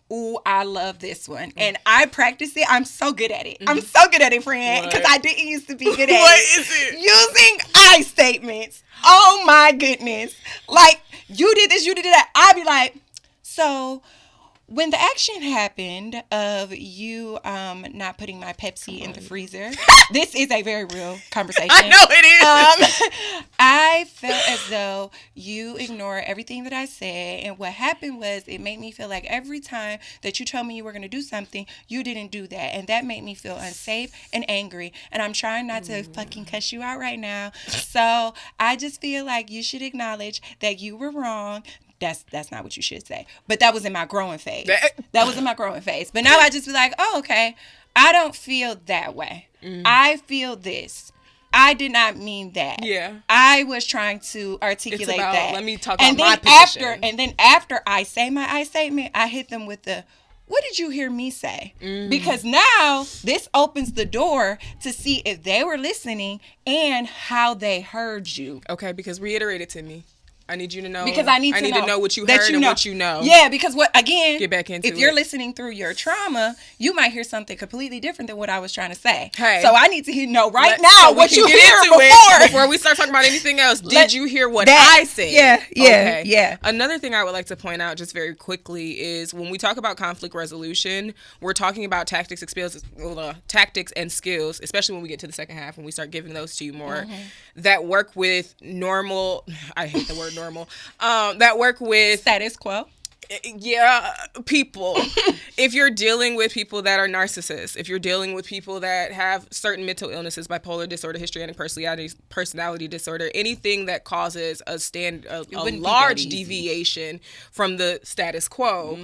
I love this one, and I practice it. I'm so good at it. I'm so good at it, friend, because I didn't used to be good at it. What is it? Using I statements. Oh my goodness! Like, you did this, you did that. I'd be like, so when the action happened of you not putting my Pepsi in the freezer, this is a very real conversation. I know it is. I felt as though you ignored everything that I said, and what happened was it made me feel like every time that you told me you were going to do something, you didn't do that, and that made me feel unsafe and angry, and I'm trying not to fucking cuss you out right now, so I just feel like you should acknowledge that you were wrong. That's not what you should say. But that was in my growing phase. That was in my growing phase. But now I just be like, oh, okay. I don't feel that way. I feel this. I did not mean that. Yeah. I was trying to articulate that. Let me talk about my position. And then after I say my I statement, I hit them with the, what did you hear me say? Because now this opens the door to see if they were listening and how they heard you. Okay, because reiterate it to me. I need you to know. Because I need to know what you heard and what you know. Yeah, because get back into if you're it. Listening through your trauma, you might hear something completely different than what I was trying to say. Hey. So I need to know now what you hear before we start talking about anything else. Did you hear what I said? Yeah. Another thing I would like to point out just very quickly is when we talk about conflict resolution, we're talking about tactics and skills, especially when we get to the second half, when we start giving those to you more, that work with normal, I hate the word normal, that work with status quo. Yeah, people. If you're dealing with people that are narcissists, if you're dealing with people that have certain mental illnesses, bipolar disorder, histrionic personality disorder, anything that causes a large deviation from the status quo,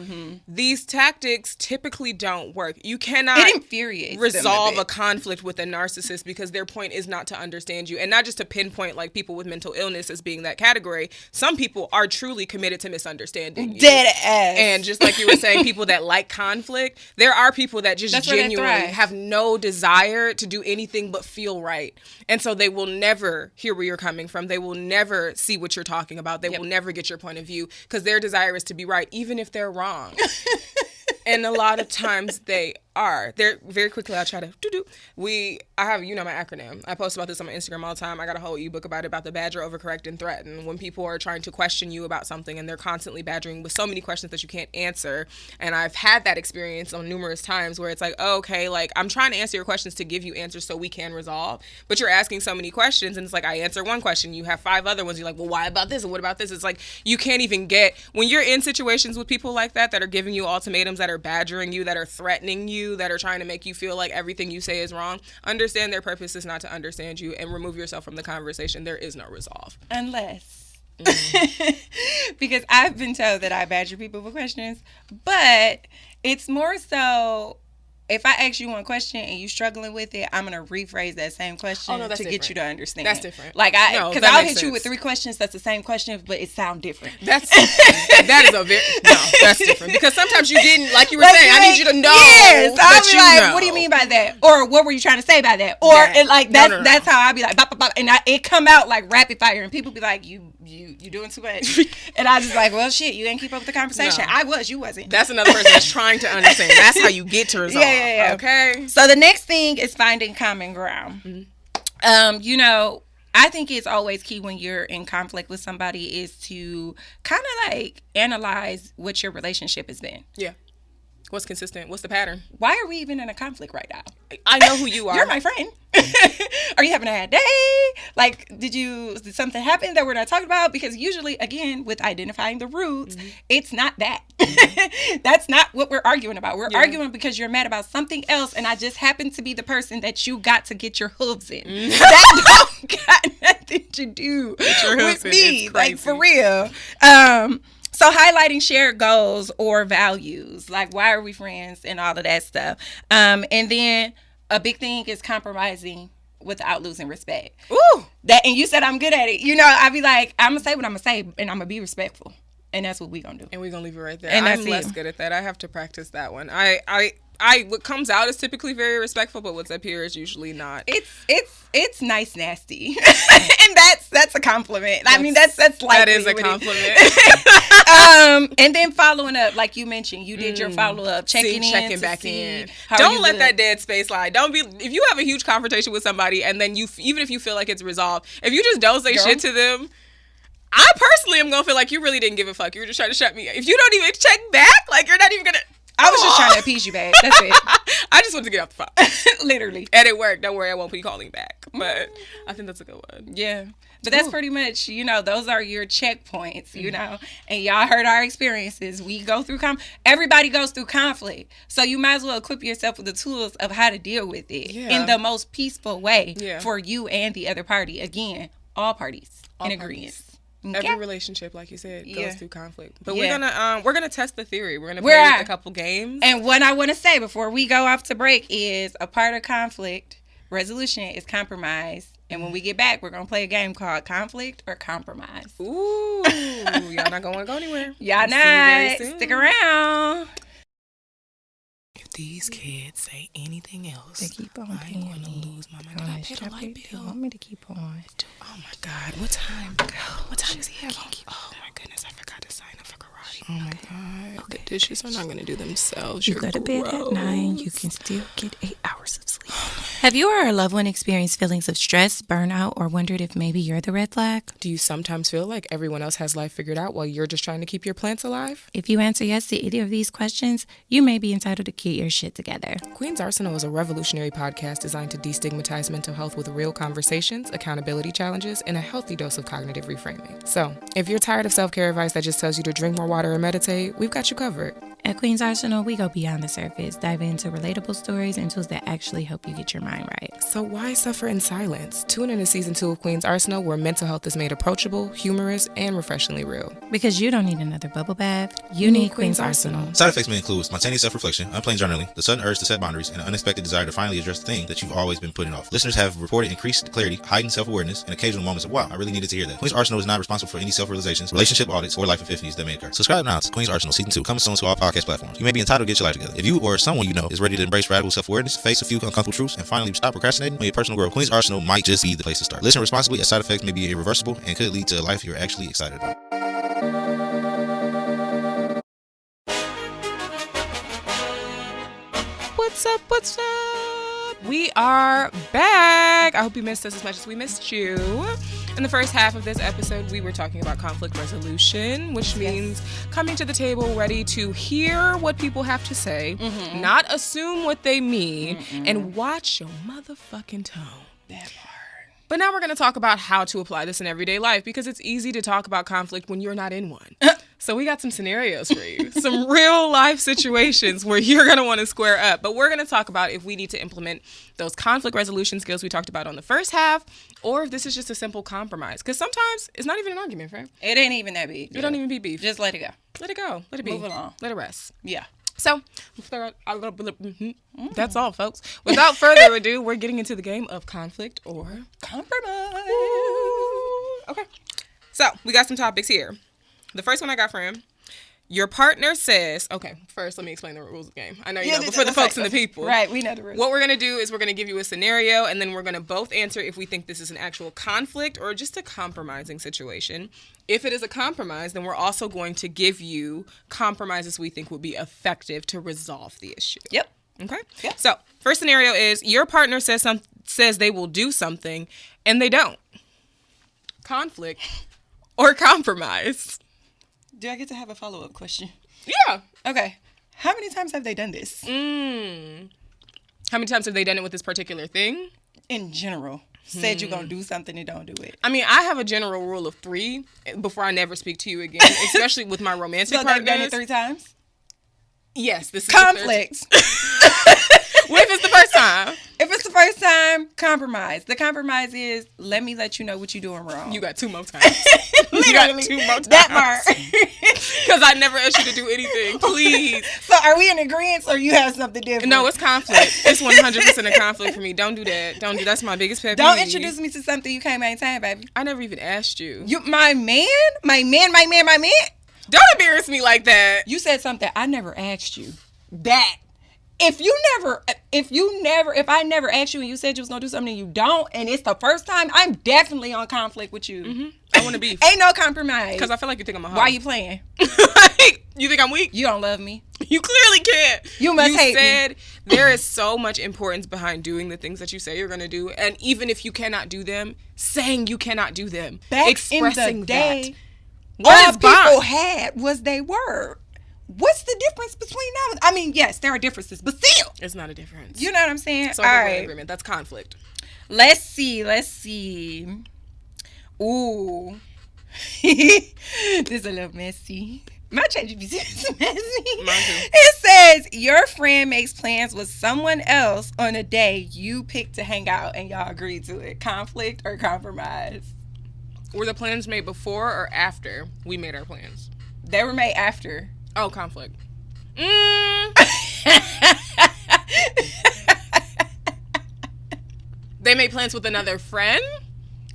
these tactics typically don't work. You cannot resolve a conflict with a narcissist because their point is not to understand you, and not just to pinpoint like people with mental illness as being that category. Some people are truly committed to misunderstanding you. Dead ass. And just like you were saying, people that like conflict, there are people that just genuinely have no desire to do anything but feel right. And so they will never hear where you're coming from. They will never see what you're talking about. They will never get your point of view because their desire is to be right, even if they're wrong. And a lot of times they are. They're very quickly. I'll try to I have my acronym. I post about this on my Instagram all the time. I got a whole ebook about it, about the badger, overcorrect, and threaten. When people are trying to question you about something and they're constantly badgering with so many questions that you can't answer. And I've had that experience on numerous times where it's like, oh, okay, like I'm trying to answer your questions to give you answers so we can resolve. But you're asking so many questions, and it's like I answer one question, you have 5 other ones. You're like, well, why about this and what about this? It's like you can't even get, when you're in situations with people like that are giving you ultimatums, that are badgering you, that are threatening you, that are trying to make you feel like everything you say is wrong, understand their purpose is not to understand you, and remove yourself from the conversation. There is no resolve. Unless. Because I've been told that I badger people for questions, but it's more so if I ask you one question and you struggling with it, I'm going to rephrase that same question get you to understand. That's different. Like I'll hit you with 3 questions that's the same question, but it sound different. That's different. Because sometimes you didn't, like you were saying, I need you to know. Yes, I'll be like, what do you mean by that? Or what were you trying to say by that? Or that's how I be like, bop, bop, bop, and it come out like rapid fire, and people be like, you doing too much. And I just like, well, shit, you didn't keep up with the conversation. No. You wasn't. That's another person that's trying to understand. That's how you get to resolve. Yeah. Okay. So the next thing is finding common ground. Mm-hmm. I think it's always key when you're in conflict with somebody is to kind of like analyze what your relationship has been. Yeah. What's consistent? What's the pattern? Why are we even in a conflict right now? I know who you are. You're my friend. Are you having a bad day? Like, did something happen that we're not talking about? Because usually, again, with identifying the roots, it's not that. That's not what we're arguing about. We're arguing because you're mad about something else, and I just happen to be the person that you got to get your hooves in. That don't got nothing to do with me. Like, for real. So highlighting shared goals or values, like why are we friends and all of that stuff. And then a big thing is compromising without losing respect. Ooh. And you said I'm good at it. I be like, I'm going to say what I'm going to say, and I'm going to be respectful. And that's what we going to do. And we're going to leave it right there. And I'm less good at that. I have to practice that one. What comes out is typically very respectful, but what's up here is usually not. It's nice nasty. And that's a compliment. I mean, that's likely. That is a compliment. And then following up, like you mentioned, you did your follow-up, checking back in. Don't let that dead space slide. If you have a huge confrontation with somebody and then even if you feel like it's resolved, if you just don't say shit to them, I personally am going to feel like you really didn't give a fuck. You were just trying to shut me up. If you don't even check back, like you're not even going to. I was just trying to appease you, babe. That's it. I just wanted to get off the phone. Literally. And it worked. Don't worry, I won't be calling back. But I think that's a good one. Yeah. But that's pretty much, those are your checkpoints, and y'all heard our experiences. We go through everybody goes through conflict. So you might as well equip yourself with the tools of how to deal with it in the most peaceful way for you and the other party. Again, all parties in agreement. Okay. Every relationship, like you said, goes through conflict. But we're gonna test the theory. We're gonna play with a couple games. And what I want to say before we go off to break is a part of conflict resolution is compromise. And when we get back, we're gonna play a game called Conflict or Compromise. Ooh, y'all not gonna go anywhere. Y'all not. Stick around. If these kids say anything else, they keep on I'm going to lose my mind. Did I pay the light bill? You want me to keep on? Oh my God. What time? What time does he have on? Oh my goodness. I forgot to sign up for karate. Oh my God. Okay. The dishes are not going to do themselves. You go to bed at 9. You can still get 8 hours of sleep. Have you or a loved one experienced feelings of stress, burnout, or wondered if maybe you're the red flag? Do you sometimes feel like everyone else has life figured out while you're just trying to keep your plants alive? If you answer yes to any of these questions, you may be entitled to get your shit together. Queen's Arsenal is a revolutionary podcast designed to destigmatize mental health with real conversations, accountability challenges, and a healthy dose of cognitive reframing. So, if you're tired of self-care advice that just tells you to drink more water and meditate, we've got you covered. At Queen's Arsenal, we go beyond the surface, dive into relatable stories and tools that actually help you get your mind right. So why suffer in silence? Tune in to season 2 of Queen's Arsenal, where mental health is made approachable, humorous, and refreshingly real. Because you don't need another bubble bath, you need Queen's Arsenal. Side effects may include spontaneous self-reflection, unplanned journaling, the sudden urge to set boundaries, and an unexpected desire to finally address the thing that you've always been putting off. Listeners have reported increased clarity, heightened self-awareness, and occasional moments of, wow, I really needed to hear that. Queen's Arsenal is not responsible for any self-realizations, relationship audits, or life epiphanies that may occur. Subscribe now to Queen's Arsenal Season 2, coming soon to all podcast platforms. You may be entitled to get your life together. If you or someone you know is ready to embrace radical self-awareness, face a few uncomfortable truths, and finally stop procrastinating on your personal growth, Queen's Arsenal might just be the place to start. Listen responsibly, as side effects may be irreversible and could lead to a life you're actually excited about. What's up? What's up? We are back. I hope you missed us as much as we missed you. In the first half of this episode, we were talking about conflict resolution, which means coming to the table ready to hear what people have to say, not assume what they mean, and watch your motherfucking tone. That part. But now we're going to talk about how to apply this in everyday life, because it's easy to talk about conflict when you're not in one. So we got some scenarios for you, some real life situations where you're going to want to square up. But we're going to talk about if we need to implement those conflict resolution skills we talked about on the first half, or if this is just a simple compromise. Because sometimes it's not even an argument, right? It ain't even that big. It don't even be beef. Just let it go. Let it go. Let it be. Move along. Let it rest. Yeah. So, that's all, folks. Without further ado, we're getting into the game of conflict or compromise. Ooh. Okay. So, we got some topics here. The first one I got from your partner says, okay, first let me explain the rules of the game. I know you know, but for the folks and the people. Right, we know the rules. What we're going to do is we're going to give you a scenario, and then we're going to both answer if we think this is an actual conflict or just a compromising situation. If it is a compromise, then we're also going to give you compromises we think would be effective to resolve the issue. Yep. Okay? Yep. So, first scenario is your partner says they will do something, and they don't. Conflict or compromise. Do I get to have a follow-up question? Yeah. Okay. How many times have they done this? How many times have they done it with this particular thing? In general. Said you're going to do something and don't do it. I mean, I have a general rule of 3 before I never speak to you again, especially with my romantic partners. So they've done it 3 times? Yes. This is conflict. What if it's the first time? If it's the first time, compromise. The compromise is, let me let you know what you're doing wrong. You got 2 more times. You got 2 more times. That part. Because I never asked you to do anything. Please. So are we in agreement or you have something different? No, it's conflict. It's 100% a conflict for me. Don't do that. Don't do that's my biggest pet peeve. Don't introduce me to something you can't maintain, baby. I never even asked you. You my man? My man? Don't embarrass me like that. You said something I never asked you. That. If I never asked you and you said you was gonna do something and you don't, and it's the first time, I'm definitely on conflict with you. Mm-hmm. I want to beef. Ain't no compromise. Because I feel like you think I'm a hoe. Why you playing? You think I'm weak? You don't love me. You clearly can't. You must hate me. You said there is so much importance behind doing the things that you say you're gonna do, and even if you cannot do them, saying you cannot do them, back expressing in the day, that. What all is bond? people had was they word. What's the difference between now? I mean, yes, there are differences, but still, it's not a difference. You know what I'm saying? So all I right, agreement. That's conflict. Let's see. Ooh, this is a little messy. My ChatGPT is messy. Mine too. It says your friend makes plans with someone else on a day you pick to hang out, and y'all agree to it. Conflict or compromise? Were the plans made before or after we made our plans? They were made after. Oh, conflict. They made plans with another friend?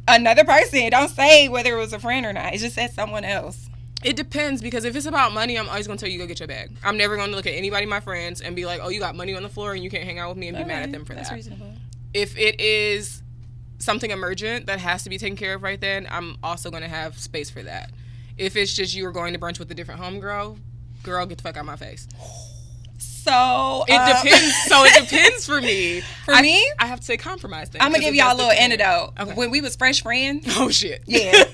Another person. Don't say whether it was a friend or not. It just said someone else. It depends, because if it's about money, I'm always going to tell you go get your bag. I'm never going to look at anybody, my friends, and be like, oh, you got money on the floor and you can't hang out with me and be mad at them for that. That's reasonable. If it is something emergent that has to be taken care of right then, I'm also going to have space for that. If it's just you were going to brunch with a different homegirl, girl, get the fuck out of my face. So it depends. So it depends for me. For me, I have to say compromise. Then I'm gonna give y'all a little antidote. Okay. When we was fresh friends. Oh shit. Yeah.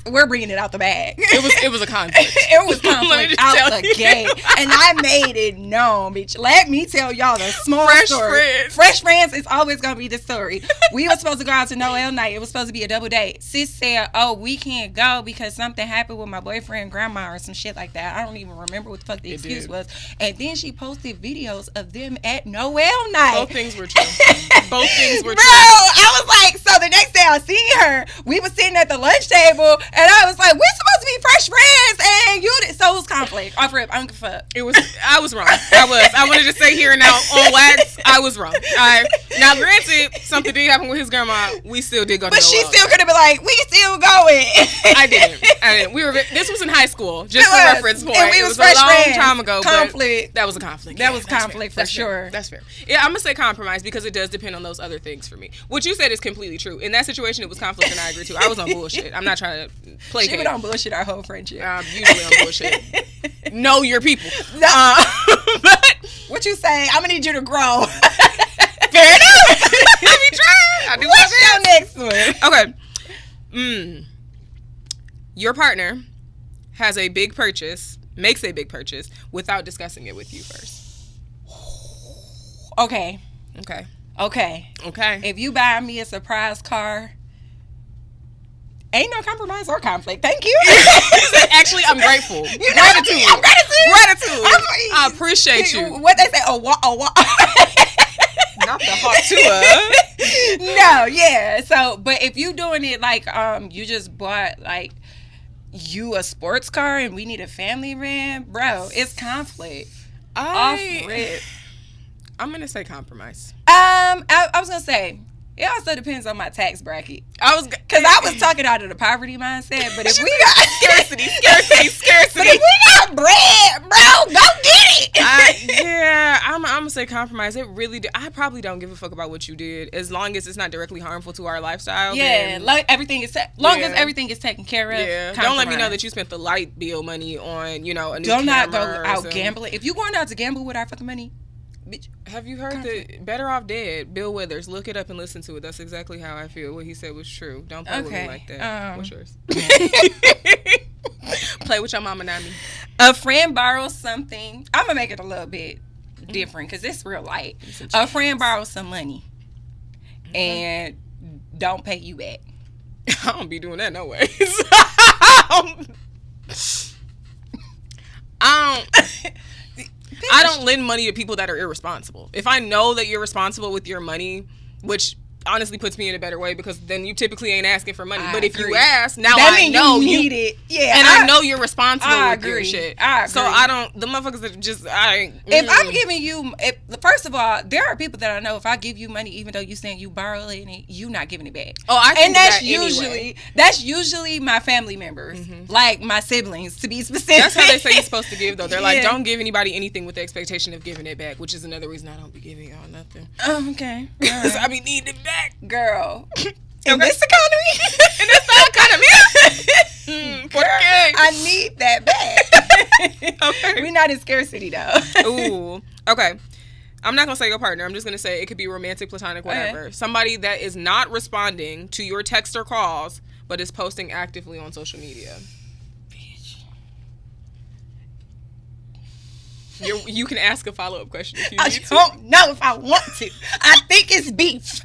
We're bringing it out the bag. It was a conflict. It was conflict out the gate, and I made it known, bitch. Let me tell y'all the small story. Fresh friends is always gonna be the story. We were supposed to go out to Noel night. It was supposed to be a double date. Sis said, "Oh, we can't go because something happened with my boyfriend, and grandma, or some shit like that." I don't even remember what the fuck the excuse was. And then she posted videos of them at Noel night. Both things were true. Both things were true. Bro, I was like, so the next day I seen her. We were sitting at the lunch table, and I was like, we're supposed to be fresh friends, and you did. So it was conflict. Off rip, I don't give a fuck. I was wrong. I wanted to say here and now on wax, I was wrong. Now, granted, something did happen with his grandma. We still did go to But she Noel. still could have been like, we still going. I didn't. This was in high school, just for reference point. And we it was was fresh a long friends. time ago. Conflict. But that was a conflict. That was conflict for sure. That's fair. Yeah, I'm gonna say compromise because it does depend on those other things for me. What you said is completely true. In that situation, it was conflict, and I agree too. I was on bullshit. I'm not trying to play. She been on bullshit our whole friendship. I'm usually on bullshit. Know your people. No. But what you say? I'm gonna need you to grow. Fair enough. Let me try. What's your next one? Okay. Your partner has a big purchase, makes a big purchase without discussing it with you first. Okay. If you buy me a surprise car, ain't no compromise or conflict. Thank you. Actually, I'm grateful. You know gratitude. I'm gratitude. I appreciate you. What they say? Not the hot tour. No, yeah. So, but if you doing it like you just bought like you a sports car and we need a family van, bro, it's conflict. Off rip. I'm gonna say compromise. I was gonna say it also depends on my tax bracket. Because I was talking out of the poverty mindset, but if we got scarcity. But if we got bread, bro, go get it. I'm gonna say compromise. It really, I probably don't give a fuck about what you did as long as it's not directly harmful to our lifestyle. Yeah, like everything is long as everything is taken care of. Yeah, don't let me know that you spent the light bill money on a new do not go out gambling. If you going out to gamble with our fucking money. Bitch, have you heard the Better Off Dead? Bill Withers. Look it up and listen to it. That's exactly how I feel. What he said was true. Don't play with me like that. What's yours? Play with your mama, not me. A friend borrows something. I'm gonna make it a little bit different because it's real light. A friend borrows some money and don't pay you back. I don't be doing that no way. I don't lend money to people that are irresponsible. If I know that you're responsible with your money, which honestly puts me in a better way because then you typically ain't asking for money. But if you ask, now I know you need it. Yeah, and I know you're responsible with your shit. I agree. So I don't. The motherfuckers that just If I'm giving you, first of all, there are people that I know. If I give you money, even though you saying you borrow it, and you not giving it back. Oh, I think and that's usually my family members, like my siblings, to be specific. That's how they say you're supposed to give, though. They're like, don't give anybody anything with the expectation of giving it back, which is another reason I don't be giving y'all nothing. Oh, okay. Because I be needing it back. Girl, in this economy, girl, I need that back. Okay. We're not in scarcity though. Ooh, okay. I'm not gonna say your partner. I'm just gonna say it could be romantic, platonic, whatever. Okay. Somebody that is not responding to your text or calls, but is posting actively on social media. You can ask a follow-up question if you need to. I don't know if I want to. I think it's beef.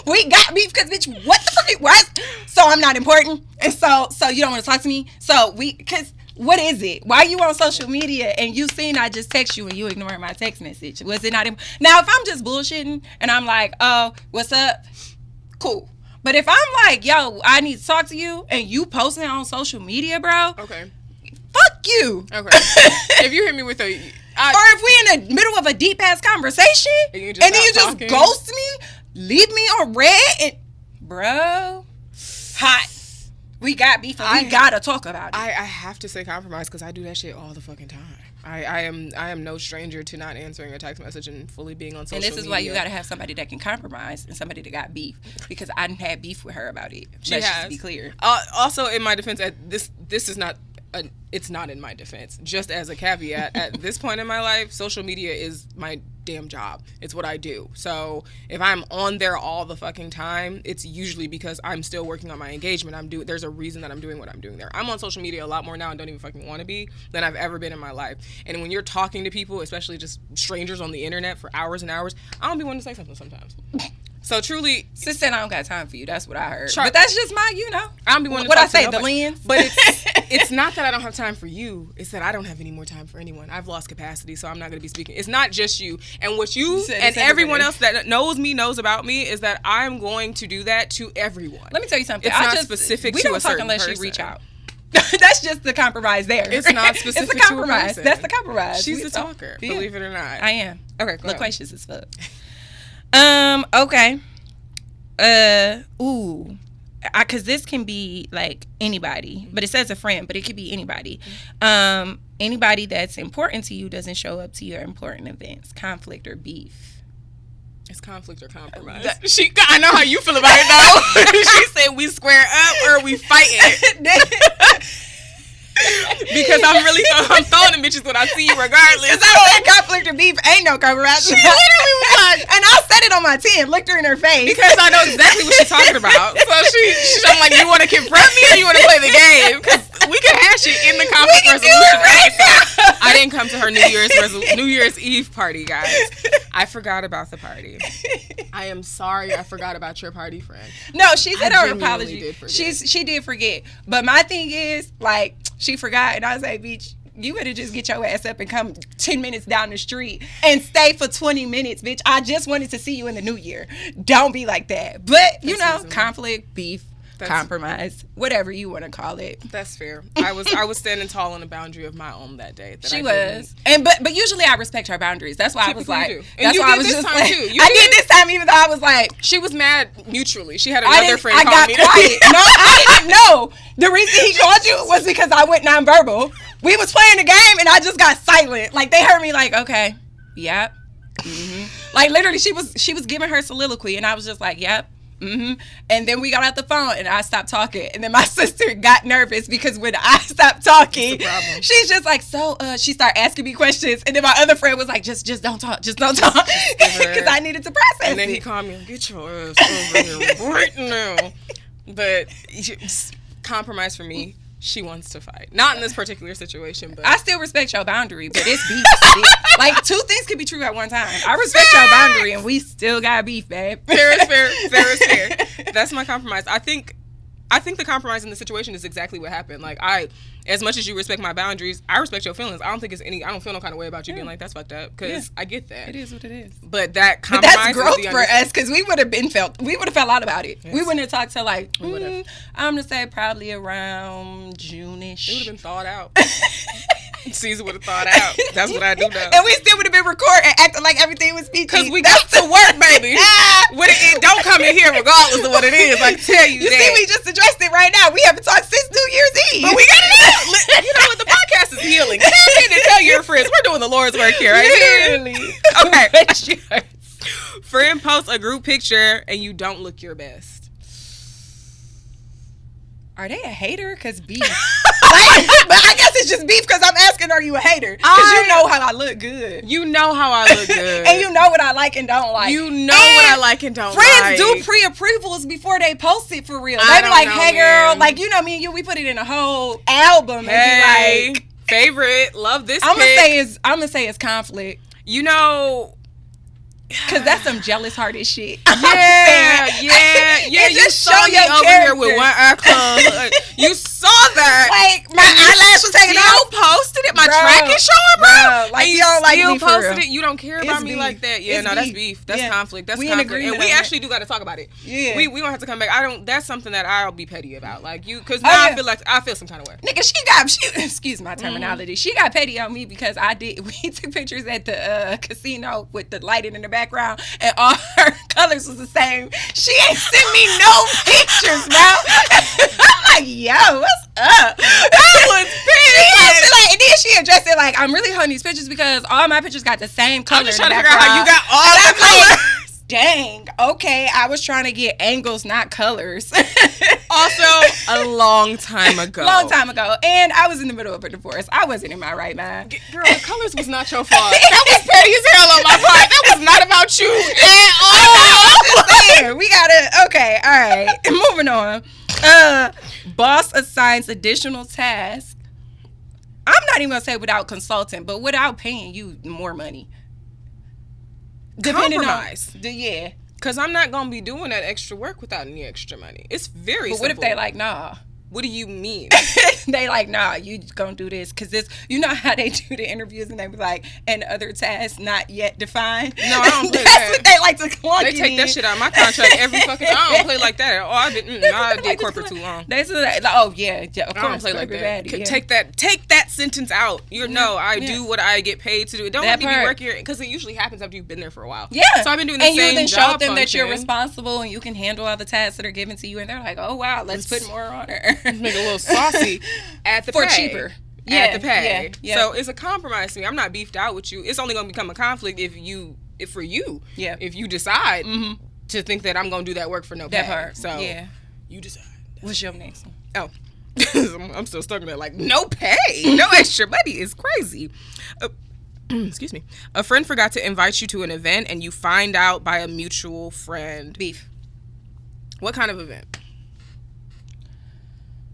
We got beef because, bitch, what the fuck? What? So I'm not important? And so you don't want to talk to me? Because what is it? Why are you on social media and you seen I just text you and you ignoring my text message? Was it not? Now, if I'm just bullshitting and I'm like, oh, what's up? Cool. But if I'm like, yo, I need to talk to you and you posting it on social media, bro. Okay. Fuck you. Okay. If you hit me with or if we in the middle of a deep ass conversation and then you just ghost me, leave me on red, and bro, hot. We got beef and we gotta talk about it. I have to say compromise because I do that shit all the fucking time. I am no stranger to not answering a text message and fully being on social media. And this is why you gotta have somebody that can compromise and somebody that got beef, because I didn't have beef with her about it. Let's just be clear. Also, in my defense, this is not it's not in my defense. Just as a caveat, at this point in my life, social media is my damn job. It's what I do. So if I'm on there all the fucking time, it's usually because I'm still working on my engagement. There's a reason that I'm doing what I'm doing there. I'm on social media a lot more now and don't even fucking want to be than I've ever been in my life. And when you're talking to people, especially just strangers on the internet for hours and hours, I don't be wanting to say something sometimes. So truly, sis said I don't got time for you. That's what I heard. But that's just my, I don't be wanting to what talk I say, to the nobody. lens. But it's not that I don't have time for you. It's that I don't have any more time for anyone. I've lost capacity, so I'm not going to be speaking. It's not just you. And what you and everyone else that knows about me is that I'm going to do that to everyone. Let me tell you something. It's not specific to a certain person. We don't talk unless you reach out. That's just the compromise there. It's not specific it's a compromise. To a person. That's the compromise. She's the talker, believe it or not. I am. Okay, loquacious as fuck. Okay. Because this can be like anybody, but it says a friend, but it could be anybody. Anybody that's important to you doesn't show up to your important events. Conflict or beef. It's conflict or compromise. I know how you feel about it though. She said we square up or we fighting. Because I'm throwing the bitches when I see you regardless. Because I said conflict or beef ain't no compromise. She literally was like, and I said it on my 10, looked her in her face. Because I know exactly what she's talking about. So I'm like, you want to confront me or you want to play the game? Because we can hash it in the conflict resolution episode. I didn't come to her New Year's Eve party, guys. I forgot about the party. I am sorry I forgot about your party, friend. No, she said her apology. She did forget. But my thing is, like, she forgot, and I was like, bitch, you better just get your ass up and come 10 minutes down the street and stay for 20 minutes, bitch. I just wanted to see you in the new year. Don't be like that. But, conflict, beef, compromise, whatever you want to call it. That's fair. I was standing tall on the boundary of my own that day. She was. But usually I respect her boundaries. That's why I was like, that's why I was just like, I did this time even though I was like, she was mad mutually. She had another friend call me. I got quiet. No, I didn't know. The reason he called you was because I went nonverbal. We was playing the game and I just got silent. Like they heard me like, okay, yep. Mm-hmm. Like literally she was giving her soliloquy and I was just like, yep. Mm-hmm. And then we got out the phone and I stopped talking and then my sister got nervous because when I stopped talking she's just like she started asking me questions and then my other friend was like just don't talk because I needed to process and then he called me, get your ass over here right now. But compromise for me, she wants to fight. Not in this particular situation, but I still respect your boundary, but it's beef. Like, two things can be true at one time. I respect your boundary, and we still got beef, babe. Fair is fair. Fair is fair. That's my compromise. I think the compromise in the situation is exactly what happened. Like, as much as you respect my boundaries, I respect your feelings. I don't feel no kind of way about you being like, that's fucked up, because I get that. It is what it is. But that compromise that's growth for us, because we would have felt out about it. Yes. We wouldn't have talked till like, I'm going to say probably around June-ish. It would have been thawed out. Caesar would have thought out. That's what I do now. And we still would have been recording, acting like everything was PG. Because we got to work, baby. It don't come in here regardless of what it is. I tell you that. See, we just addressed it right now. We haven't talked since New Year's Eve. But we got it out. You know what? The podcast is healing. Tell me to tell your friends. We're doing the Lord's work here, right? Literally. Okay. Friend posts a group picture and you don't look your best. Are they a hater? Because beef. But I guess it's just beef because I'm asking, are you a hater? Because you know how I look good. You know how I look good. And you know what I like and don't like. You know what I like and don't friends like. Friends do pre-approvals before they post it for real. They be like, hey girl, like, you know me and you, we put it in a whole album and be like, favorite, love this I'm gonna say it's conflict. You know, because that's some jealous hearted shit. Yeah. You saw me over here with one eye closed. You saw that. Like, my eyelash was taken off. You posted it. My track is showing, bro. Like, you don't like me for real. Posted it. You don't care about me like that. Yeah, no, that's beef. That's conflict. That's conflict. And we actually do got to talk about it. Yeah. We don't have to come back. that's something that I'll be petty about. Like, because now I feel some kind of way. Nigga, she excuse my terminology. She got petty on me because we took pictures at the casino with the lighting in the background and all her colors was the same. She ain't sent me no pictures, bro. I'm like, yo, what's up? That was petty. And then she addressed it like, I'm really holding these pictures because all my pictures got the same color. I'm just trying to figure out how you got all the colors. Dang. Okay, I was trying to get angles, not colors. Also, a long time ago. And I was in the middle of a divorce. I wasn't in my right mind. Girl, the colors was not your fault. That was petty as hell on my part. That was not about you at all. We gotta, okay, all right. Moving on. Boss assigns additional tasks. I'm not even gonna say without consulting, but without paying you more money. Compromise. Yeah. Because I'm not going to be doing that extra work without any extra money. It's very simple. But what if they like, nah? What do you mean? They like, nah, you gonna do this. Because this, you know how they do the interviews and they be like, and other tasks not yet defined? No, I don't play That's that. what they like to clunk They take that shit out of my contract every fucking time. I don't play like that. Oh, I did corporate too long. They say like, oh, yeah, of course. I don't play like that. Yeah. Take that sentence out. I do what I get paid to do. Don't let me be working here. Because it usually happens after you've been there for a while. Yeah. So I've been doing the same job. And you then show them that you're function. responsible and you can handle all the tasks that are given to you. And they're like, oh, wow, let's put more on her. Make a little saucy at the for pay. Cheaper. At the pay. Yeah. So it's a compromise to me. I'm not beefed out with you. It's only going to become a conflict if for you. Yeah. If you decide to think that I'm going to do that work for no pay. That part. So yeah. You decide. What's your next one? Oh. I'm still stuck in there like, no pay. No extra money is crazy. Excuse me. A friend forgot to invite you to an event and you find out by a mutual friend. Beef. What kind of event?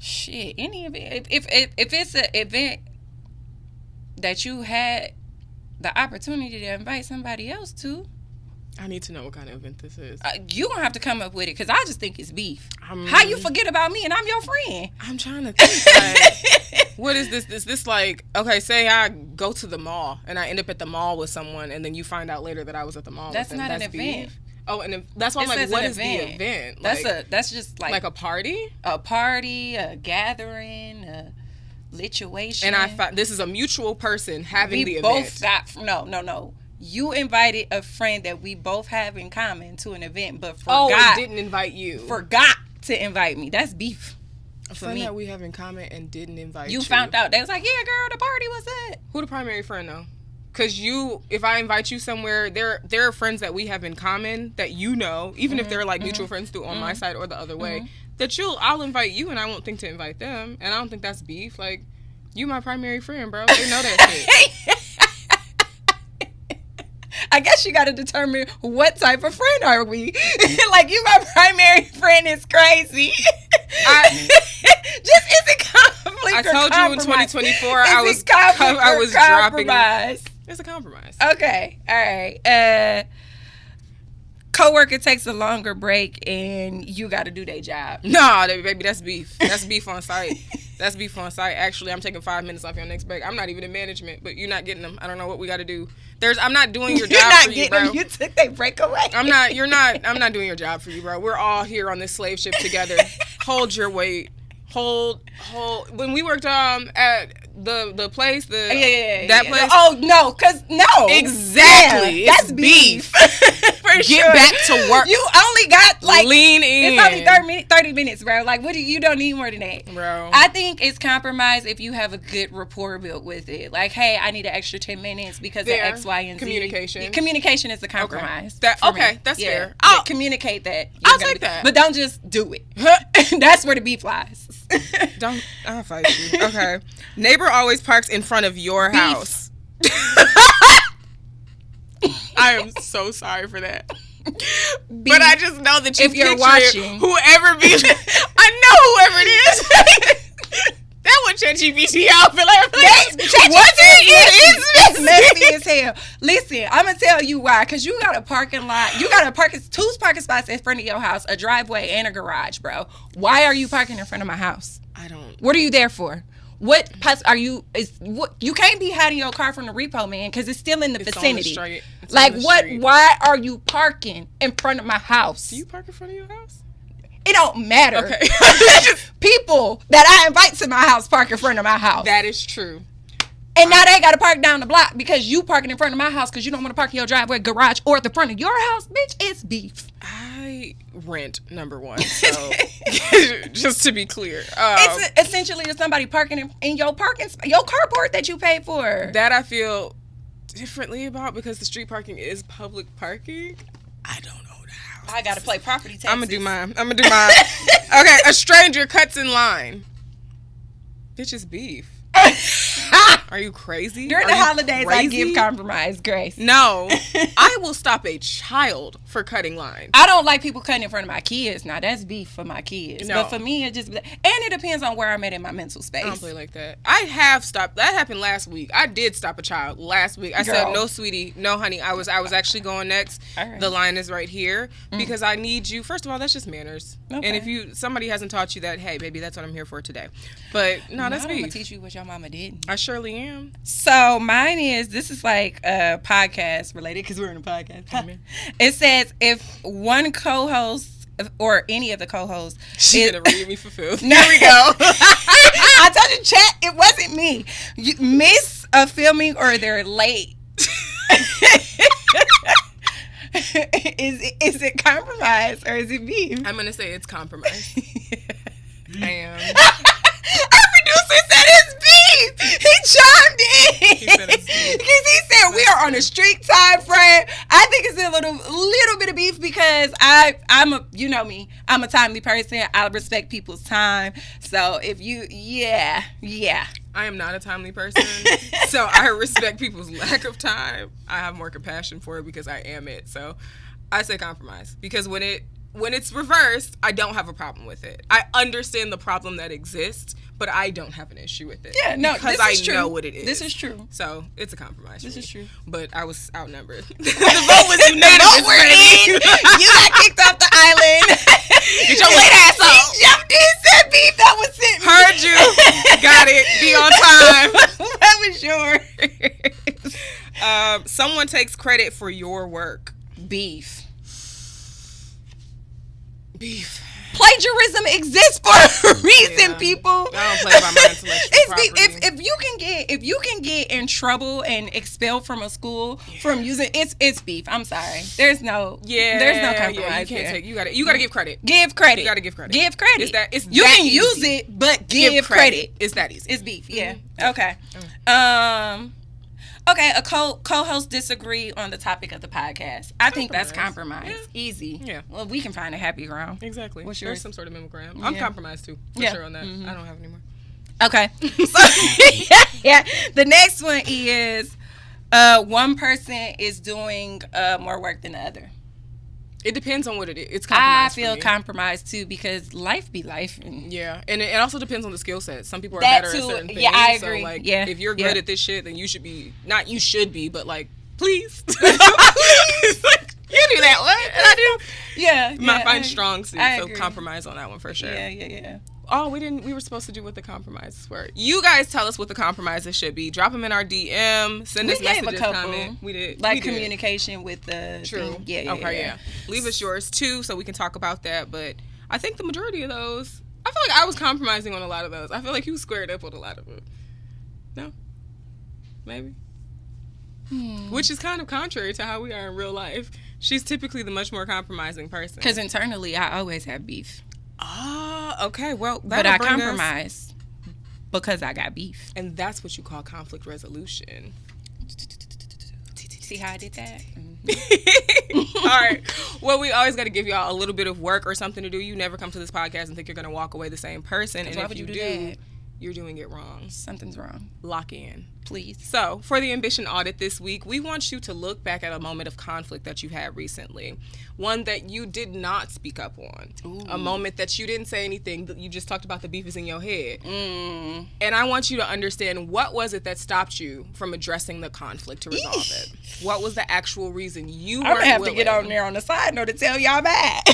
Shit, any event. If it's an event that you had the opportunity to invite somebody else to, I need to know what kind of event this is. You gonna have to come up with it because I just think it's beef. How you forget about me and I'm your friend? I'm trying to think. Like, what is this? Is this like, okay, say I go to the mall and I end up at the mall with someone and then you find out later that I was at the mall that's with them. Not That's an event. Beef? Oh, and that's why I'm like, what is the event? Like, that's just like a party? A party, a gathering, a lituation. And this is a mutual person having the event. event. Both got no. You invited a friend that we both have in common to an event, but forgot. And didn't invite you. Forgot to invite me. That's beef. A friend that we have in common and didn't invite you. You found out. They was like, yeah, girl, the party was it. Who the primary friend though? Because if I invite you somewhere, there are friends that we have in common that you know, even if they're like mutual friends too on my side or the other way, that I'll invite you and I won't think to invite them. And I don't think that's beef. Like, you my primary friend, bro. They know that shit. I guess you got to determine what type of friend are we. Like, you my primary friend is crazy. Just is it conflict? I told you in 2024 I was dropping. It's a compromise. Okay, all right. Coworker takes a longer break and you got to do their job. Nah, baby, that's beef. That's beef on site. That's beef on site. Actually, I'm taking 5 minutes off your next break. I'm not even in management, but you're not getting them. I don't know what we got to do. I'm not doing your job for you, bro. You took their break away. I'm not doing your job for you, bro. We're all here on this slave ship together. Hold your weight. Hold. When we worked at the place, that place. Oh no, exactly. Yeah, that's beef. For Get sure. back to work. You only got like lean in. It's only 30 minutes, bro. Like, you don't need more than that, bro. I think it's compromise if you have a good rapport built with it. Like, hey, I need an extra 10 minutes because of X, Y, and Z. Communication. Communication is the compromise. Okay, that's fair. I'll communicate that. I'll take that, but don't just do it. That's where the beef lies. I'll fight you. Okay. Neighbor always parks in front of your house. I am so sorry for that. But I just know that if you're watching, whoever I know whoever it is. That would ChatGPT out. But like, it is messy as hell. Listen, I'm gonna tell you why. Because you got a parking lot. You got two parking spots in front of your house, a driveway and a garage, bro. Why are you parking in front of my house? I don't. What are you there for? What are you? You can't be hiding your car from the repo man because it's still in the vicinity. Like what? Why are you parking in front of my house? Do you park in front of your house? It don't matter. Okay. People that I invite to my house park in front of my house. That is true. And now they got to park down the block because you parking in front of my house because you don't want to park in your driveway, garage, or at the front of your house. Bitch, it's beef. I rent, number one. So, just to be clear. It's essentially somebody parking in your carport that you paid for. That I feel differently about because the street parking is public parking. I don't know I gotta play property taxes. I'm gonna do mine. Okay, a stranger cuts in line. Bitch, it's beef. Are you crazy? During the holidays, I give compromise grace. No, I will stop a child for cutting line. I don't like people cutting in front of my kids. Now, that's beef for my kids. No. But for me, it just... And it depends on where I'm at in my mental space. I don't play like that. I have stopped. That happened last week. I did stop a child last week. I said, no, sweetie. No, honey. I was actually going next. Right. The line is right here. Because I need you. First of all, that's just manners. Okay. And if somebody hasn't taught you that, hey, baby, that's what I'm here for today. But, no, that's beef. I'm going to teach you what your mama did. I surely am. So mine is, this is like a podcast related because we're in a podcast. It says if one co-host or any of the co-hosts, she's gonna read me for food. There we go. I told you, chat. It wasn't me. You miss a filming or they're late. Is it compromise or is it beef? I'm gonna say it's compromise. I am. Our producer said it's beef. He chimed in. He said it's beef. Because he said we are on a strict time frame. I think it's a little bit of beef because I'm a, you know me, I'm a timely person. I respect people's time. So if you, yeah. I am not a timely person. So I respect people's lack of time. I have more compassion for it because I am it. So I say compromise because when it's reversed, I don't have a problem with it. I understand the problem that exists, but I don't have an issue with it. Yeah, no, because I know what it is. This is true. So it's a compromise. This is true. But I was outnumbered. The vote was unanimous. The vote were in. You got kicked off the island. Get your late ass up. He jumped in, said beef. That was it. Heard you. Got it. Be on time. That was yours. Someone takes credit for your work. Beef. Plagiarism exists for a reason, people. I don't play by my intellectual property. If you can get in trouble and expelled from a school from using it's beef. I'm sorry. There's no compromise. You can't take. You gotta give credit. Give credit. You gotta give credit. Give credit. You can use it, but give credit. It's that easy. It's beef. Yeah. Mm-hmm. Okay. Okay, a co-host disagree on the topic of the podcast. I think that's compromise. Yeah. Easy. Yeah. Well, we can find a happy ground. Exactly. What's yours? There's some sort of middle ground. I'm compromised too, for sure on that. Mm-hmm. I don't have any more. Okay. So, the next one is one person is doing more work than the other. It depends on what it is. It's compromise. I feel compromised too because life be life. And it also depends on the skill set. Some people are better at certain things. Yeah, I agree. So, if you're good at this shit, then you should be, not you should be, but please. Please. You do that one. And I do. Yeah. Might find strong suit. So compromise on that one for sure. Yeah. Oh, we were supposed to do what the compromises were. You guys tell us what the compromises should be. Drop them in our DM. Send us messages, comment. We did. Communication with the True. Thing. Yeah. Leave us yours too so we can talk about that. But I think the majority of those, I feel like I was compromising on a lot of those. I feel like you squared up with a lot of it. No? Maybe? Which is kind of contrary to how we are in real life. She's typically the much more compromising person. Because internally, I always have beef. Oh, okay. Well, but I compromise because I got beef. And that's what you call conflict resolution. See how I did that? All right. Well, we always got to give y'all a little bit of work or something to do. You never come to this podcast and think you're going to walk away the same person. And if you do, you're doing it wrong. Something's wrong. Lock in. Please. So, for the ambition audit this week, we want you to look back at a moment of conflict that you had recently. One that you did not speak up on. Ooh. A moment that you didn't say anything, that you just talked about the beef is in your head. And I want you to understand, what was it that stopped you from addressing the conflict to resolve it? What was the actual reason you weren't willing? I'm going to have to get on there on the side note to tell y'all back.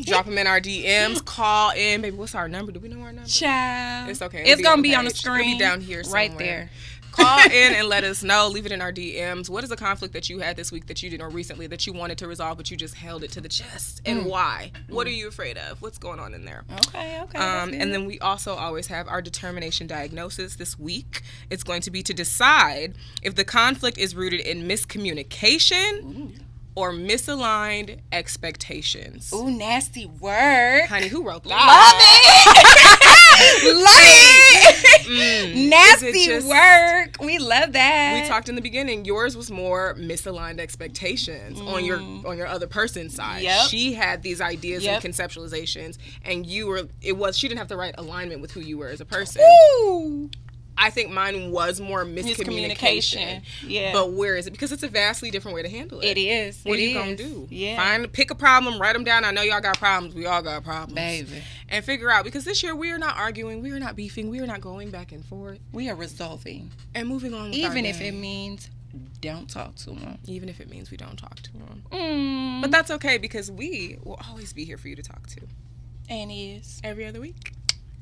Drop them in our DMs. Call in. Baby, what's our number? Do we know our number? Child. It's okay. It's going to be on the screen. It'll be down here somewhere. Right there. Call in and let us know. Leave it in our DMs. What is a conflict that you had this week that you did, or recently, that you wanted to resolve but you just held it to the chest? And why? What are you afraid of? What's going on in there? Okay. And then we also always have our determination diagnosis this week. It's going to be to decide if the conflict is rooted in miscommunication or misaligned expectations. Ooh, nasty word. Honey, who wrote that? Love it. Nasty work. We love that. We talked in the beginning. Yours was more misaligned expectations on your other person's side. Yep. She had these ideas and conceptualizations, and she didn't have the right alignment with who you were as a person. Ooh. I think mine was more miscommunication. Yeah. But where is it? Because it's a vastly different way to handle it. It is. What are you going to do? Yeah. Pick a problem, write them down. I know y'all got problems. We all got problems. Baby. And figure out, because this year we are not arguing, we are not beefing, we are not going back and forth. We are resolving. And moving on with even if it means don't talk to them. Even if it means we don't talk to them. But that's okay, because we will always be here for you to talk to. And is. Every other week.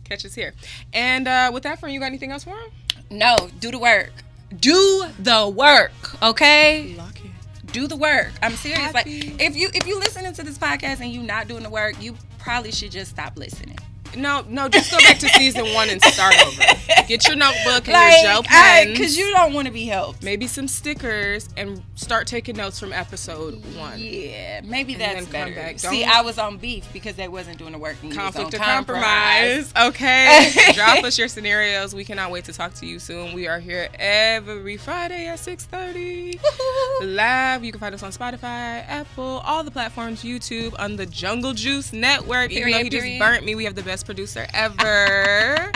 Catch us here. And with that, friend, you got anything else for him? No, do the work. Do the work, okay? Lock in. Do the work. I'm serious. Happy. Like, if you listening to this podcast and you not doing the work, you probably should just stop listening. No, just go back to season 1 and start over. Get your notebook and your gel pens. Because you don't want to be helped. Maybe some stickers and start taking notes from episode 1. Yeah, maybe that's better. Back. See, I was on beef because they wasn't doing the work. And Conflict or compromise. Okay. Drop us your scenarios. We cannot wait to talk to you soon. We are here every Friday at 6:30 live. You can find us on Spotify, Apple, all the platforms, YouTube, on the Jungle Juice Network. Even though he just burnt me, we have the best producer ever.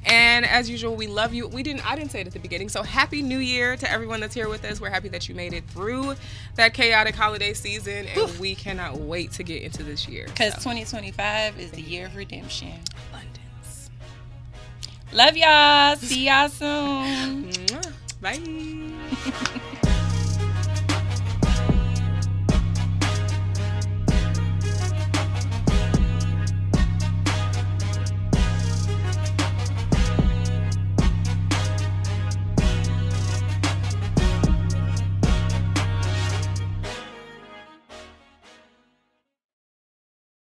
And as usual, we love you. I didn't say it at the beginning. So happy New Year to everyone that's here with us. We're happy that you made it through that chaotic holiday season, and we cannot wait to get into this year. Because 2025 is the year of redemption. Abundance. Love y'all. See y'all soon. Bye.